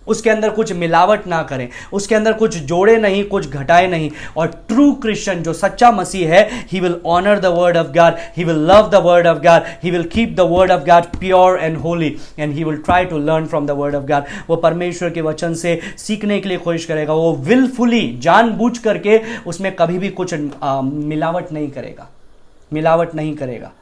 उसके अंदर कुछ मिलावट ना करें, उसके अंदर कुछ जोड़े नहीं, कुछ घटाए नहीं। और ट्रू क्रिश्चियन जो सच्चा मसीह है, he will honour the word of God, he will love the word of God, he will keep the word of God pure and holy and he will try to learn from the word of God. वो परमेश्वर के वचन से सीखने के लिए कोशिश करेगा, वो विलफुली जानबूझ करके उसमें कभी भी कुछ मिलावट नहीं करेगा, मिलावट नहीं करेगा।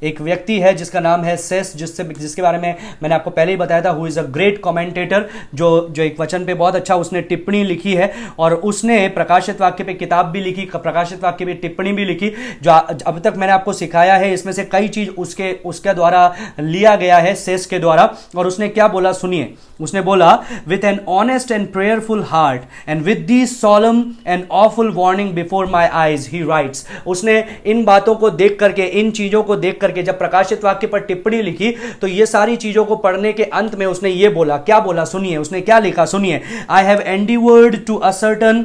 एक व्यक्ति है जिसका नाम है सेस, जिसके बारे में मैंने आपको पहले ही बताया था, who is a great commentator, जो एक वचन पे बहुत अच्छा उसने टिप्पणी लिखी है, और उसने प्रकाशित वाक्य पे किताब भी लिखी, प्रकाशित वाक्य पे टिप्पणी भी लिखी, जो अब तक मैंने आपको सिखाया है। इसमें से कई चीज उसके द्वारा लिया गया है, सेस के द्वारा। और उसने क्या बोला सुनिए, उसने बोला, with an honest and prayerful heart and with the solemn and awful warning before my eyes he rights. उसने इन बातों को देख करके, इन चीजों को देख करके जब प्रकाशित वाक्य पर टिप्पणी लिखी, तो ये सारी चीजों को पढ़ने के अंत में उसने ये बोला, क्या बोला सुनिए, उसने क्या लिखा सुनिए, I have endeavoured to ascertain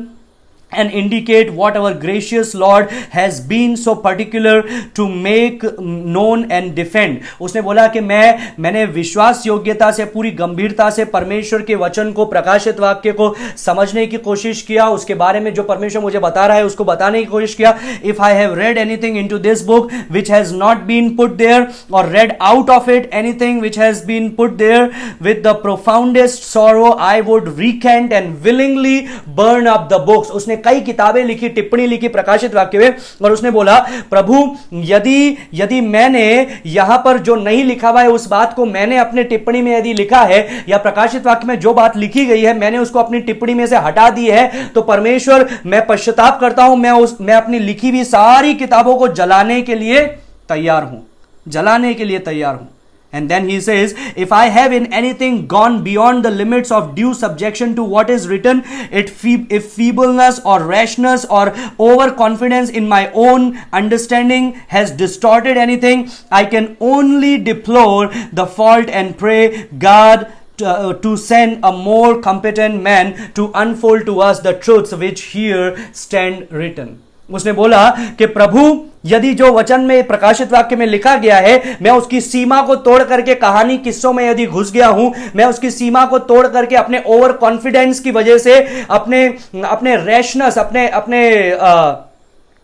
and indicate what our gracious Lord has been so particular to make known and defend। उसने बोला कि मैंने विश्वास योग्यता से, पूरी गंभीरता से परमेश्वर के वचन को, प्रकाशित वाक्य को समझने की कोशिश किया, उसके बारे में जो परमेश्वर मुझे बता रहा है उसको बताने की कोशिश किया। If I have read anything into this book which has not been put there, or read out of it anything which has been put there, with the profoundest sorrow I would recant and willingly burn up the books। उसने कई किताबें लिखी, टिप्पणी लिखी प्रकाशित वाक्य में, और उसने बोला, प्रभु यदि मैंने यहां पर जो नहीं लिखा हुआ है उस बात को मैंने अपने टिप्पणी में यदि लिखा है, या प्रकाशित वाक्य में जो बात लिखी गई है मैंने उसको अपनी टिप्पणी में से हटा दी है, तो परमेश्वर मैं पश्चाताप करता हूं, मैं अपनी लिखी हुई सारी किताबों को जलाने के लिए तैयार हूं, जलाने के लिए तैयार हूं। And then he says, if I have in anything gone beyond the limits of due subjection to what is written, if feebleness or rashness or overconfidence in my own understanding has distorted anything, I can only deplore the fault and pray God to send a more competent man to unfold to us the truths which here stand written। उसने बोला कि प्रभु यदि जो वचन में, प्रकाशित वाक्य में लिखा गया है, मैं उसकी सीमा को तोड़ करके कहानी किस्सों में यदि घुस गया हूं, मैं उसकी सीमा को तोड़ करके अपने ओवर कॉन्फिडेंस की वजह से, अपने रैशनेस, अपने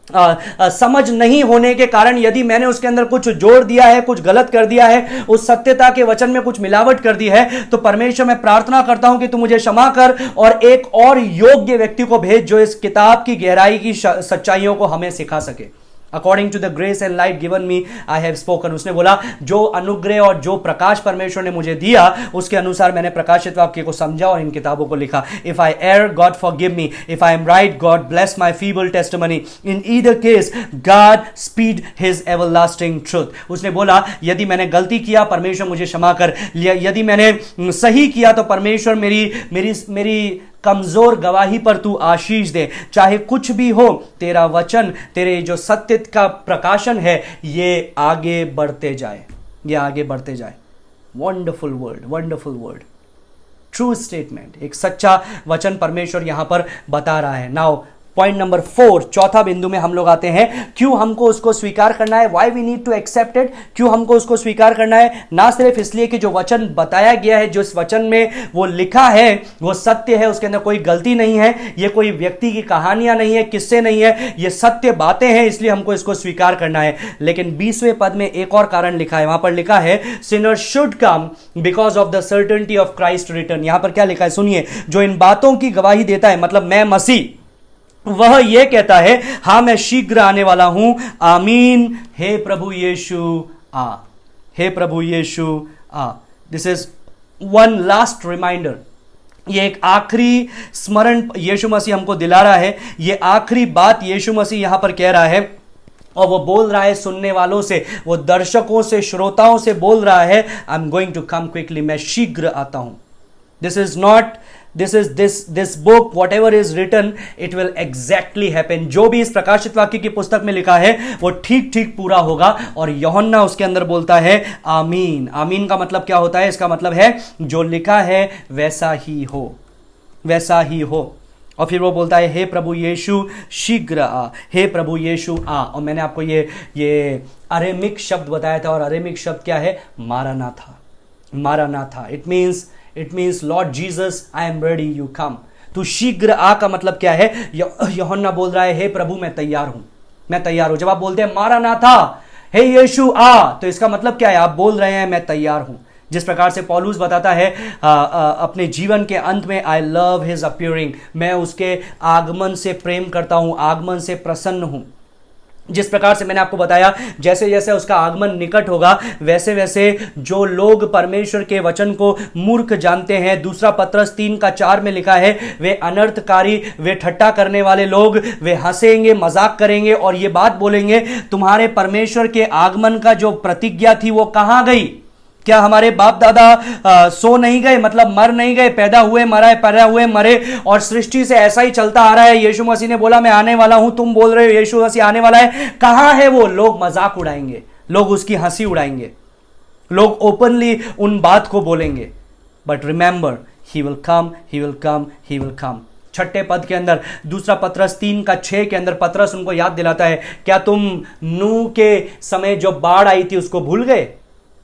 समझ नहीं होने के कारण यदि मैंने उसके अंदर कुछ जोड़ दिया है, कुछ गलत कर दिया है, उस सत्यता के वचन में कुछ मिलावट कर दी है, तो परमेश्वर मैं प्रार्थना करता हूं कि तू मुझे क्षमा कर और एक और योग्य व्यक्ति को भेज जो इस किताब की गहराई की सच्चाइयों को हमें सिखा सके। According to the grace and light given me I have spoken. उसने बोला, जो अनुग्रह और जो प्रकाश परमेश्वर ने मुझे दिया उसके अनुसार मैंने प्रकाशित वाक्य को समझा और इन किताबों को लिखा। If I air God forgive me, if I am right God bless my feeble testimony, in either case God speed his everlasting truth. उसने बोला, यदि मैंने गलती किया परमेश्वर मुझे क्षमा कर, यदि मैंने सही किया तो परमेश्वर मेरी कमजोर गवाही पर तू आशीष दे। चाहे कुछ भी हो, तेरा वचन, तेरे जो सत्य का प्रकाशन है, ये आगे बढ़ते जाए, ये आगे बढ़ते जाए। Wonderful word, wonderful word, true statement, एक सच्चा वचन परमेश्वर यहां पर बता रहा है। नाउ पॉइंट नंबर 4, चौथा बिंदु में हम लोग आते हैं, क्यों हमको उसको स्वीकार करना है, why we need to accept it. क्यों हमको उसको स्वीकार करना है? ना सिर्फ इसलिए कि जो वचन बताया गया है, जो इस वचन में वो लिखा है वो सत्य है, उसके अंदर कोई गलती नहीं है, ये कोई व्यक्ति की कहानियां नहीं है, किस्से नहीं है, ये सत्य बातें हैं, इसलिए हमको इसको स्वीकार करना है। लेकिन 20वें पद में एक और कारण लिखा है, वहां पर लिखा है, Sinners should come because of the certainty of Christ return. यहां पर क्या लिखा है सुनिए, जो इन बातों की गवाही देता है, मतलब मैं मसीह, वह यह कहता है, हां मैं शीघ्र आने वाला हूं, आमीन, हे प्रभु यीशु आ, हे प्रभु यीशु आ। This is one last reminder, ये एक आखिरी स्मरण यीशु मसीह हमको दिला रहा है, ये आखिरी बात यीशु मसीह यहां पर कह रहा है, और वो बोल रहा है सुनने वालों से, वो दर्शकों से, श्रोताओं से बोल रहा है, I am going to come quickly, मैं शीघ्र आता हूं। This is not, this book, whatever is written, it will exactly happen। जो भी इस प्रकाशित वाक्य की पुस्तक में लिखा है वो ठीक ठीक पूरा होगा। और यूहन्ना उसके अंदर बोलता है आमीन। आमीन का मतलब क्या होता है? इसका मतलब है जो लिखा है वैसा ही हो, वैसा ही हो। और फिर वो बोलता है, हे प्रभु यीशु शीघ्र आ, हे प्रभु यीशु आ। और मैंने आपको ये अरेमिक शब्द बताया था, और अरेमिक शब्द क्या है? Maranatha. Maranatha, it it means Lord Jesus I am ready, you come. तू शीघ्र आ का मतलब क्या है? यूहन्ना बोल रहा है, हे प्रभु मैं तैयार हूं, मैं तैयार हूं। जब आप बोलते हैं मारानाथा, हे यीशु आ, तो इसका मतलब क्या है? आप बोल रहे हैं मैं तैयार हूं। जिस प्रकार से पौलुस बताता है अपने जीवन के अंत में, आई लव हिज अपीयरिंग, मैं उसके आगमन से प्रेम करता हूं, आगमन से प्रसन्न हूं। जिस प्रकार से मैंने आपको बताया, जैसे जैसे उसका आगमन निकट होगा, वैसे वैसे जो लोग परमेश्वर के वचन को मूर्ख जानते हैं, दूसरा पत्रस 3:4 में लिखा है, वे अनर्थकारी, वे ठट्टा करने वाले लोग, वे हंसेंगे, मजाक करेंगे और ये बात बोलेंगे, तुम्हारे परमेश्वर के आगमन का जो प्रतिज्ञा थी वो कहां गई? क्या हमारे बाप दादा सो नहीं गए, मतलब मर नहीं गए, पैदा हुए मरा है, पैदा हुए मरे, और सृष्टि से ऐसा ही चलता आ रहा है। यीशु मसीह ने बोला मैं आने वाला हूं, तुम बोल रहे हो यीशु मसीह आने वाला है, कहां है वो? लोग मजाक उड़ाएंगे, लोग उसकी हंसी उड़ाएंगे, लोग ओपनली उन बात को बोलेंगे। But remember, he will come, he will come, he will come. 6 पद के अंदर, दूसरा पत्रस 3:6 के अंदर पत्रस उनको याद दिलाता है, क्या तुम नूह के समय जो बाढ़ आई थी उसको भूल गए?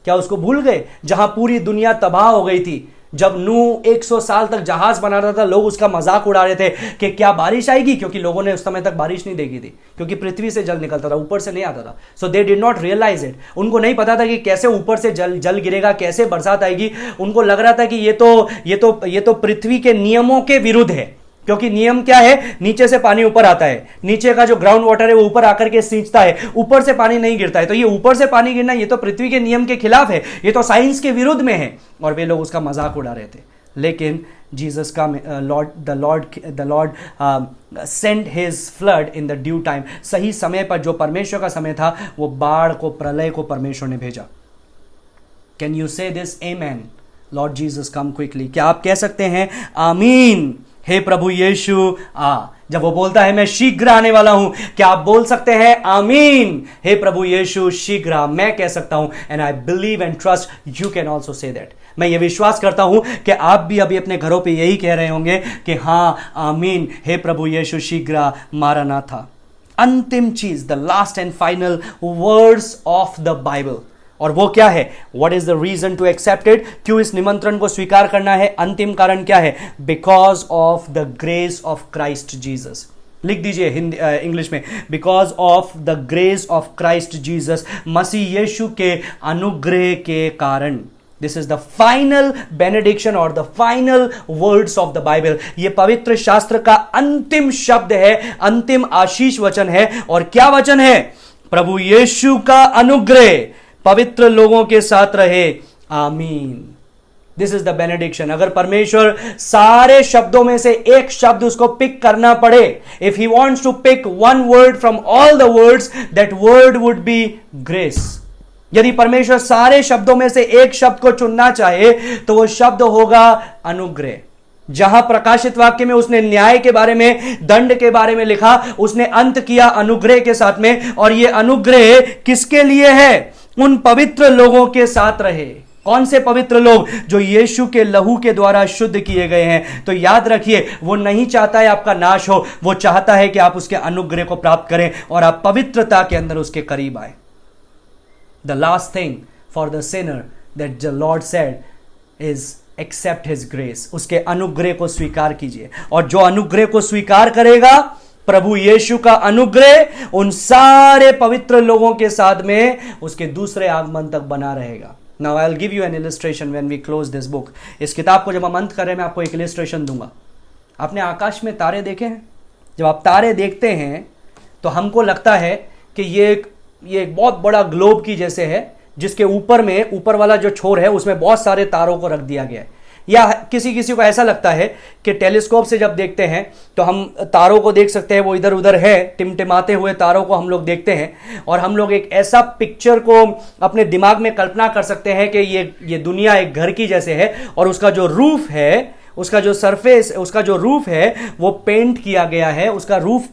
क्या उसको भूल गए? जहां पूरी दुनिया तबाह हो गई थी, जब नूह 100 साल तक जहाज बना रहा था, लोग उसका मजाक उड़ा रहे थे कि क्या बारिश आएगी, क्योंकि लोगों ने उस समय तक बारिश नहीं देखी थी, क्योंकि पृथ्वी से जल निकलता था, ऊपर से नहीं आता था। So they did not realise it. उनको नहीं पता था कि कैसे ऊपर से जल गिरेगा, कैसे बरसात आएगी। उनको लग रहा था कि ये तो पृथ्वी के नियमों के विरुद्ध है, क्योंकि नियम क्या है? नीचे से पानी ऊपर आता है, नीचे का जो ग्राउंड वाटर है वो ऊपर आकर के सींचता है, ऊपर से पानी नहीं गिरता है। तो ये ऊपर से पानी गिरना, ये तो पृथ्वी के नियम के खिलाफ है, ये तो साइंस के विरुद्ध में है, और वे लोग उसका मजाक उड़ा रहे थे। लेकिन जीसस का the Lord send his flood in the due time. सही समय पर, जो परमेश्वर का समय था, वो बाढ़ को, प्रलय को परमेश्वर ने भेजा। कैन यू से this amen? Lord Jesus come quickly. क्या आप कह सकते हैं आमीन? हे प्रभु यीशु आ। जब वो बोलता है मैं शीघ्र आने वाला हूं, क्या आप बोल सकते हैं आमीन? हे प्रभु यीशु शीघ्र आ। मैं कह सकता हूं, and I believe and trust you can also say that. मैं ये विश्वास करता हूं कि आप भी अभी अपने घरों पे यही कह रहे होंगे कि हां आमीन, हे प्रभु यीशु शीघ्र आ, मारानाथा। अंतिम चीज, the last and final words of the Bible, और वो क्या है? What is the reason to accept it? क्यों इस निमंत्रण को स्वीकार करना है? अंतिम कारण क्या है? Because of the grace of Christ Jesus. लिख दीजिए हिंदी इंग्लिश में, because of the grace of Christ Jesus. मसीह यीशु के अनुग्रह के कारण। This is the final benediction और the final words of the Bible. ये पवित्र शास्त्र का अंतिम शब्द है, अंतिम आशीष वचन है। और क्या वचन है? प्रभु यीशु का अनुग्रह पवित्र लोगों के साथ रहे, आमीन। This is the benediction. अगर परमेश्वर सारे शब्दों में से एक शब्द उसको पिक करना पड़े, if he wants to pick one word from all the words, that word would be grace. यदि परमेश्वर सारे शब्दों में से एक शब्द को चुनना चाहे तो वो शब्द होगा अनुग्रह। जहां प्रकाशित वाक्य में उसने न्याय के बारे में, दंड के बारे में लिखा, उसने अंत किया अनुग्रह के साथ में। और यह अनुग्रह किसके लिए है? उन पवित्र लोगों के साथ रहे। कौन से पवित्र लोग? जो यीशु के लहू के द्वारा शुद्ध किए गए हैं। तो याद रखिए, वो नहीं चाहता है आपका नाश हो, वो चाहता है कि आप उसके अनुग्रह को प्राप्त करें और आप पवित्रता के अंदर उसके करीब आए। The last thing for the sinner that the Lord said is accept his grace. उसके अनुग्रह को स्वीकार कीजिए, और जो अनुग्रह को स्वीकार करेगा, प्रभु यीशु का अनुग्रह उन सारे पवित्र लोगों के साथ में उसके दूसरे आगमन तक बना रहेगा। Now I will give you an illustration when we close this book. इस किताब को जब हम अंत करें, मैं आपको एक इलस्ट्रेशन दूंगा। आपने आकाश में तारे देखे हैं? जब आप तारे देखते हैं तो हमको लगता है कि ये एक बहुत बड़ा ग्लोब की जैसे है, जिसके ऊपर में, ऊपर वाला जो छोर है उसमें बहुत सारे तारों को रख दिया गया है। या किसी किसी को ऐसा लगता है कि टेलीस्कोप से जब देखते हैं तो हम तारों को देख सकते हैं, वो इधर उधर है, टिमटिमाते हुए तारों को हम लोग देखते हैं, और हम लोग एक ऐसा पिक्चर को अपने दिमाग में कल्पना कर सकते हैं कि ये दुनिया एक घर की जैसे है, और उसका जो रूफ है, उसका जो सरफेस, उसका जो रूफ है वो पेंट किया गया है। उसका रूफ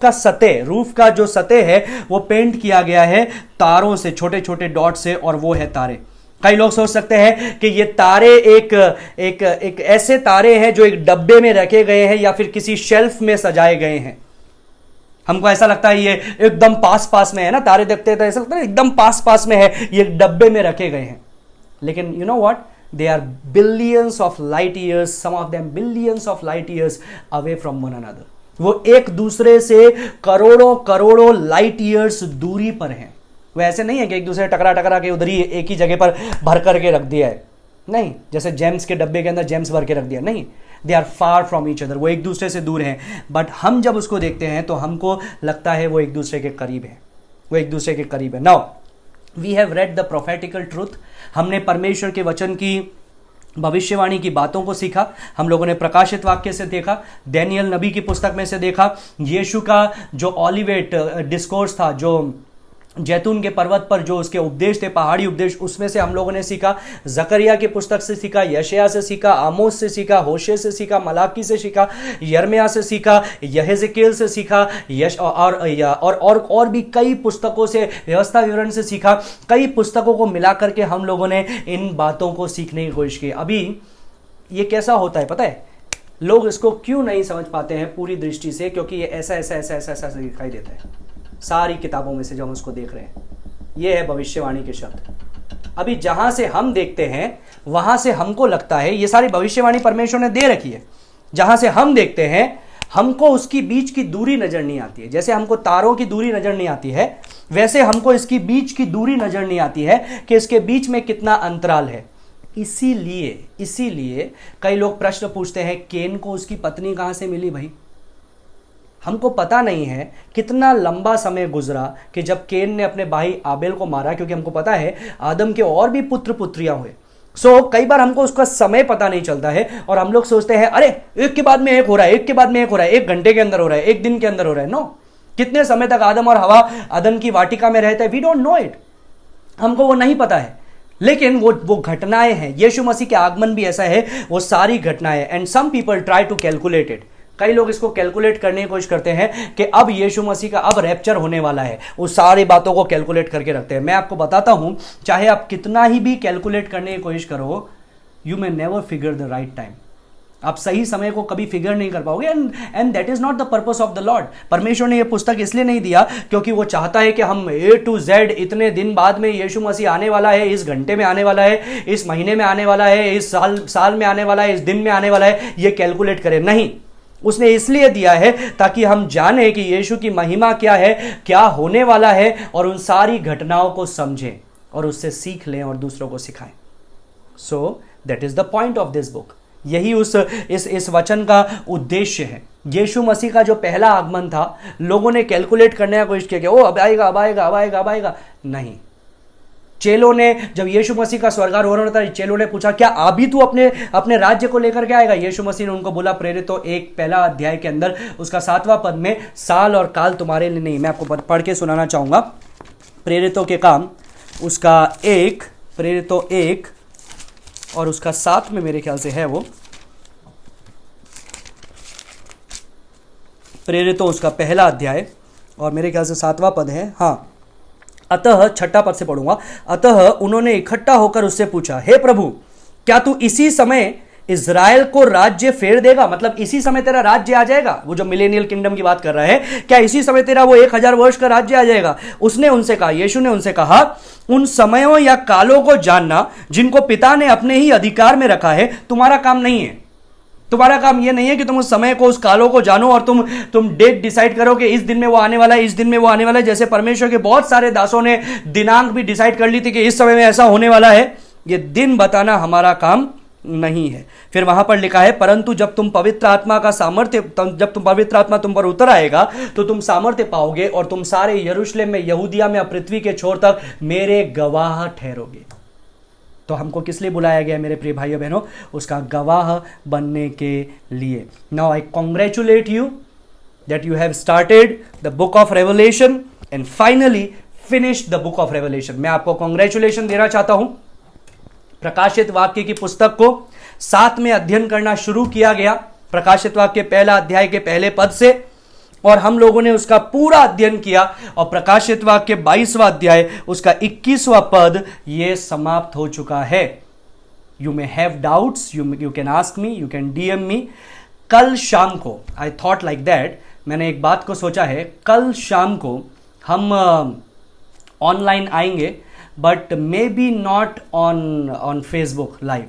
का जो सतह है वो पेंट किया गया है तारों से, छोटे छोटे डॉट से, और वो है तारे। कई लोग सोच सकते हैं कि ये तारे एक ऐसे तारे हैं जो एक डब्बे में रखे गए हैं या फिर किसी शेल्फ में सजाए गए हैं। हमको ऐसा लगता है ये एकदम पास में है ना, तारे देखते हैं तो ऐसा लगता है एकदम पास में है, ये एक डब्बे में रखे गए हैं। लेकिन you know what, they are billions of light years, some of them billions of light years away from one another. वो एक दूसरे से करोड़ों करोड़ों लाइट ईयर्स दूरी पर हैं। वो ऐसे नहीं है कि एक दूसरे टकरा टकरा के उधर ही एक ही जगह पर भर करके रख दिया है, नहीं, जैसे जेम्स के डब्बे के अंदर जेम्स भर के रख दिया, नहीं, they are far from each other. वो एक दूसरे से दूर हैं, बट हम जब उसको देखते हैं तो हमको लगता है वो एक दूसरे के करीब है, वो एक दूसरे के करीब है। Now we have read the prophetical truth, हमने परमेश्वर के वचन की भविष्यवाणी की बातों को सीखा, हम लोगों ने प्रकाशित वाक्य से देखा, डैनियल नबी की पुस्तक में से देखा, यीशु का जो ऑलिवेट डिस्कोर्स था, जो जैतून के पर्वत पर जो उसके उपदेश थे, पहाड़ी उपदेश, उसमें से हम लोगों ने सीखा, जकरिया की पुस्तक से सीखा, यशायाह से सीखा, आमोस से सीखा, होशे से सीखा, मलाकी से सीखा, यिर्मयाह से सीखा, यहेजकेल से सीखा, और भी कई पुस्तकों से, व्यवस्था विवरण से सीखा। कई पुस्तकों को मिला करके हम लोगों ने इन बातों को सीखने की कोशिश की। अभी ये कैसा होता है पता है, लोग इसको क्यों नहीं समझ पाते हैं पूरी दृष्टि से, क्योंकि ये ऐसा ऐसा ऐसा ऐसा ऐसा दिखाई देता है सारी किताबों में से जो हम उसको देख रहे हैं। ये है भविष्यवाणी के शब्द। अभी जहां से हम देखते हैं वहां से हमको लगता है ये सारी भविष्यवाणी परमेश्वर ने दे रखी है। जहां से हम देखते हैं हमको उसकी बीच की दूरी नजर नहीं आती है। जैसे हमको तारों की दूरी नजर नहीं आती है, वैसे हमको इसकी बीच की दूरी नजर नहीं आती है कि इसके बीच में कितना अंतराल है। इसीलिए कई लोग प्रश्न पूछते हैं, केन को उसकी पत्नी कहां से मिली भाई? हमको पता नहीं है कितना लंबा समय गुजरा कि जब केन ने अपने भाई आबेल को मारा, क्योंकि हमको पता है आदम के और भी पुत्र पुत्रियां हुए। कई बार हमको उसका समय पता नहीं चलता है और हम लोग सोचते हैं अरे एक के बाद में एक हो रहा है, एक के बाद में एक हो रहा है, एक घंटे के अंदर हो रहा है, एक दिन के अंदर हो रहा है। नो, कितने समय तक आदम और हवा अदन की वाटिका में रहते हैं, वी डोंट नो इट, हमको वो नहीं पता है। लेकिन वो घटनाएं हैं, यीशु मसीह के आगमन भी ऐसा है, वो सारी घटनाएं। And some people try to calculate it, कई लोग इसको कैलकुलेट करने की कोशिश करते हैं कि अब यीशु मसीह का अब रैप्चर होने वाला है, उस सारी बातों को कैलकुलेट करके रखते हैं। मैं आपको बताता हूं, चाहे आप कितना ही भी कैलकुलेट करने की कोशिश करो, you may never figure the right time. आप सही समय को कभी फिगर नहीं कर पाओगे, and that is not the purpose of the Lord. परमेश्वर ने यह पुस्तक इसलिए नहीं दिया क्योंकि वो चाहता है कि हम ए टू जेड इतने दिन बाद में यीशु मसीह आने वाला है, इस घंटे में आने वाला है, इस महीने में आने वाला है, इस साल में आने वाला है, इस दिन में आने वाला है, ये कैलकुलेट करें। नहीं, उसने इसलिए दिया है ताकि हम जाने कि यीशु की महिमा क्या है, क्या होने वाला है, और उन सारी घटनाओं को समझें और उससे सीख लें और दूसरों को सिखाएं। So that is the point of this book. यही इस वचन का उद्देश्य है। यीशु मसीह का जो पहला आगमन था, लोगों ने कैलकुलेट करने का कोशिश किया कि ओ अब आएगा, अब आएगा, अब आएगा, अब आएगा। नहीं, चेलों ने जब यीशु मसीह का स्वर्गारोहण था, चेलों ने पूछा क्या अभी तू अपने राज्य को लेकर के आएगा? यीशु मसीह ने उनको बोला, प्रेरितों 1 पहला अध्याय के अंदर उसका 7वां पद में, साल और काल तुम्हारे लिए नहीं। मैं आपको पढ़ के सुनाना चाहूंगा, प्रेरितों के काम उसका 1, प्रेरितों 1 और उसका 7 में मेरे ख्याल से है वो, प्रेरितों उसका पहला अध्याय और मेरे ख्याल से 7वां पद है। हाँ, अतः 6ठा पद से पढ़ूंगा। अतः उन्होंने इकट्ठा होकर उससे पूछा, हे प्रभु, क्या तू इसी समय इज़राइल को राज्य फेर देगा? मतलब इसी समय तेरा राज्य आ जाएगा। वो जो मिलेनियल किंगडम की बात कर रहा है, क्या इसी समय तेरा वो 1000 वर्ष का राज्य आ जाएगा? उसने उनसे कहा, यीशु ने उनसे कहा, उन समयों या कालों को जानना जिनको पिता ने अपने ही अधिकार में रखा है तुम्हारा काम नहीं है। तुम्हारा काम यह नहीं है कि तुम उस समय को, उस कालों को जानो और तुम डेट डिसाइड करो कि इस दिन में वो आने वाला है, इस दिन में वो आने वाला है। जैसे परमेश्वर के बहुत सारे दासों ने दिनांक भी डिसाइड कर ली थी कि इस समय में ऐसा होने वाला है। ये दिन बताना हमारा काम नहीं है। फिर वहां पर लिखा है, परंतु जब तुम पवित्र आत्मा तुम पर उतर आएगा तो तुम सामर्थ्य पाओगे और तुम सारे यरूशलेम में, यहूदिया में, पृथ्वी के छोर तक मेरे गवाह ठहरोगे। तो हमको किस लिए बुलाया गया मेरे प्रिय भाइयों बहनों? उसका गवाह बनने के लिए। Now I congratulate you that you have started the book of revelation and finally finished the book of revelation. मैं आपको कॉन्ग्रेचुलेशन देना चाहता हूं। प्रकाशित वाक्य की पुस्तक को साथ में अध्ययन करना शुरू किया गया, प्रकाशित वाक्य पहला अध्याय के पहले पद से, और हम लोगों ने उसका पूरा अध्ययन किया और प्रकाशित वाक्य 22वां अध्याय उसका 21वां पद ये समाप्त हो चुका है। You may have doubts, you can ask me, you can DM me. कल शाम को आई थॉट लाइक दैट, मैंने एक बात को सोचा है, कल शाम को हम ऑनलाइन आएंगे, but may be not on Facebook live.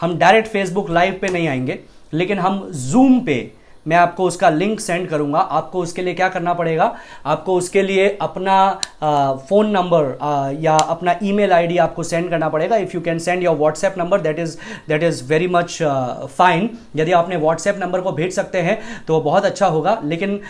हम डायरेक्ट फेसबुक लाइव पे नहीं आएंगे, लेकिन हम जूम पे मैं आपको उसका लिंक सेंड करूंगा। आपको उसके लिए क्या करना पड़ेगा, आपको उसके लिए अपना फ़ोन नंबर या अपना ईमेल आईडी आपको सेंड करना पड़ेगा। If you can send your WhatsApp number that is very much fine. यदि आपने व्हाट्सएप नंबर को भेज सकते हैं तो बहुत अच्छा होगा, लेकिन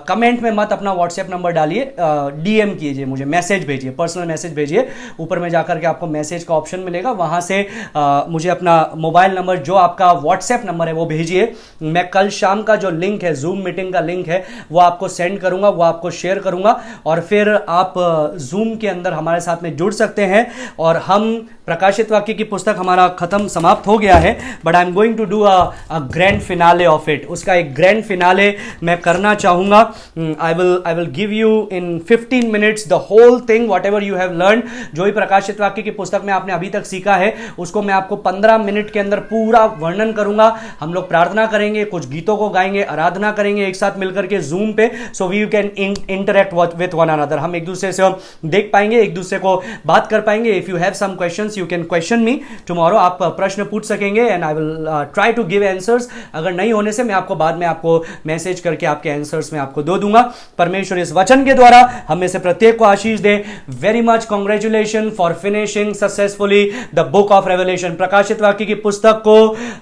कमेंट में मत अपना व्हाट्सएप नंबर डालिए, डीएम कीजिए, मुझे मैसेज भेजिए, पर्सनल मैसेज भेजिए। ऊपर में जाकर के आपको मैसेज का ऑप्शन मिलेगा, वहाँ से मुझे अपना मोबाइल नंबर जो आपका व्हाट्सएप नंबर है वो भेजिए। मैं कल शाम का जो लिंक है, जूम मीटिंग का लिंक है, वो आपको सेंड करूंगा, वो आपको शेयर करूंगा और फिर आप जूम के अंदर हमारे साथ में जुड़ सकते हैं। और हम प्रकाशित वाक्य की पुस्तक हमारा खत्म समाप्त हो गया है, but I am going to do a grand finale of it. उसका एक ग्रैंड फिनाले मैं करना चाहूंगा। I will give you in 15 minutes the whole thing, whatever you have learn. जो भी प्रकाशित वाक्य की पुस्तक में आपने अभी तक सीखा है उसको मैं आपको 15 मिनट के अंदर पूरा वर्णन करूंगा। हम लोग प्रार्थना करेंगे, कुछ गीतों को गाएंगे, आराधना करेंगे एक साथ मिलकर के जूम पे, so we can interact with one another. हम एक दूसरे से देख पाएंगे, एक दूसरे को बात कर पाएंगे। If you have some questions you can question me tomorrow. आप प्रश्न पूछ सकेंगे and I will try to give answers. अगर नहीं होने से मैं आपको बाद में आपको मैसेज करके आपके आंसर्स में आपको दे दूंगा। परमेश्वर इस वचन के द्वारा हमें से प्रत्येक को आशीष दे। Very much congratulation for finishing successfully the book of Revelation. प्रकाशित वाक्य की पुस्तक को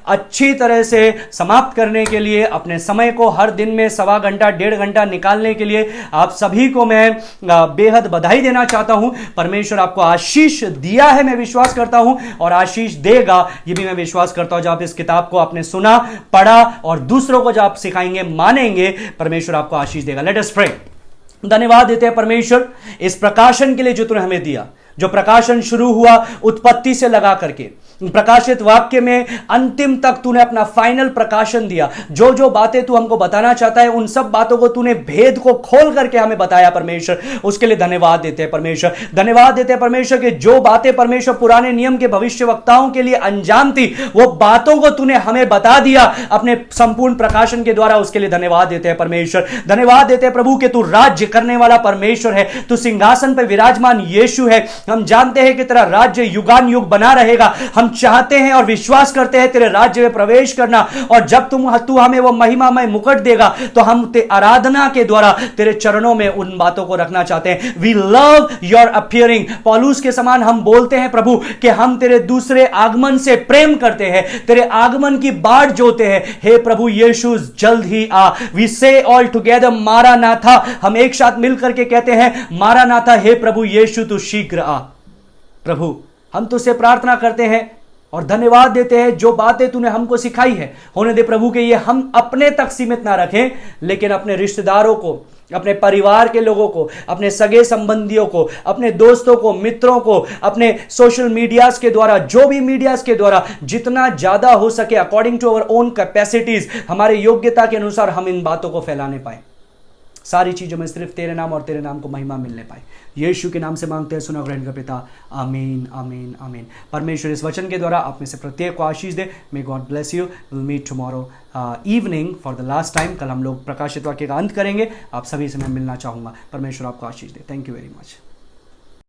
अच्छी तरह से समाप्त करने के लिए, अपने समय को हर दिन में 1.25 घंटा 1.5 घंटा निकालने के लिए आप सभी को मैं बेहद बधाई देना चाहता हूं। परमेश्वर आपको आशीष दिया है, मैं विश्वास करता हूं, और आशीष देगा यह भी मैं विश्वास करता हूं। जब आप इस किताब को आपने सुना, पढ़ा और दूसरों को जब आप सिखाएंगे, मानेंगे, परमेश्वर आपको आशीष देगा। Let us pray. धन्यवाद देते हैं परमेश्वर इस प्रकाशन के लिए जो तूने हमें दिया। जो प्रकाशन शुरू हुआ उत्पत्ति से लगा करके प्रकाशित वाक्य में अंतिम तक तूने अपना फाइनल प्रकाशन दिया। जो जो बातें तू हमको बताना चाहता है उन सब बातों को तूने भेद को खोल करके हमें बताया परमेश्वर, उसके लिए धन्यवाद देते हैं परमेश्वर। धन्यवाद देते हैं परमेश्वर कि जो बातें परमेश्वर पुराने नियम के भविष्यवक्ताओं के लिए अनजान थी, वो बातों को तूने हमें बता दिया अपने संपूर्ण प्रकाशन के द्वारा, उसके लिए धन्यवाद देते हैं परमेश्वर। धन्यवाद देते हैं प्रभु कि तू राज्य करने वाला परमेश्वर है, तू सिंहासन पर विराजमान यीशु है। हम जानते हैं कि तेरा राज्य युगान युग बना रहेगा। हम चाहते हैं और विश्वास करते हैं तेरे राज्य में प्रवेश करना, और जब तू हमें वो महिमामय मुकुट देगा तो हम आराधना के द्वारा तेरे चरणों में उन बातों को रखना चाहते हैं। We love your appearing. पौलुस के समान हम बोलते हैं प्रभु कि हम तेरे दूसरे आगमन से प्रेम करते हैं, तेरे आगमन की बाट जोते हैं। हे प्रभु यीशु जल्द ही आ। वी से ऑल टुगेदर मारानाथा। हम एक साथ मिलकर के कहते हैं मारानाथा, हे प्रभु यीशु तू शीघ्र आ। प्रभु हम तुझसे प्रार्थना करते हैं और धन्यवाद देते हैं जो बातें तूने हमको सिखाई है, होने दे प्रभु के ये हम अपने तक सीमित ना रखें, लेकिन अपने रिश्तेदारों को, अपने परिवार के लोगों को, अपने सगे संबंधियों को, अपने दोस्तों को, मित्रों को, अपने सोशल मीडियाज के द्वारा, जो भी मीडियाज के द्वारा जितना ज्यादा हो सके according to our own capacities, हमारे योग्यता के अनुसार हम इन बातों को फैलाने पाए। सारी चीजों में सिर्फ तेरे नाम और तेरे नाम को महिमा मिलने पाए। यीशु के नाम से मांगते हैं, सुना ग्रहण का पिता। आमीन आमीन आमीन। परमेश्वर इस वचन के द्वारा आप में से प्रत्येक को आशीष दे। May God bless you. Will meet tomorrow evening for the last time. कल हम लोग प्रकाशित वाक्य का अंत करेंगे। आप सभी से मैं मिलना चाहूंगा। परमेश्वर आपको आशीष दे। Thank you very much.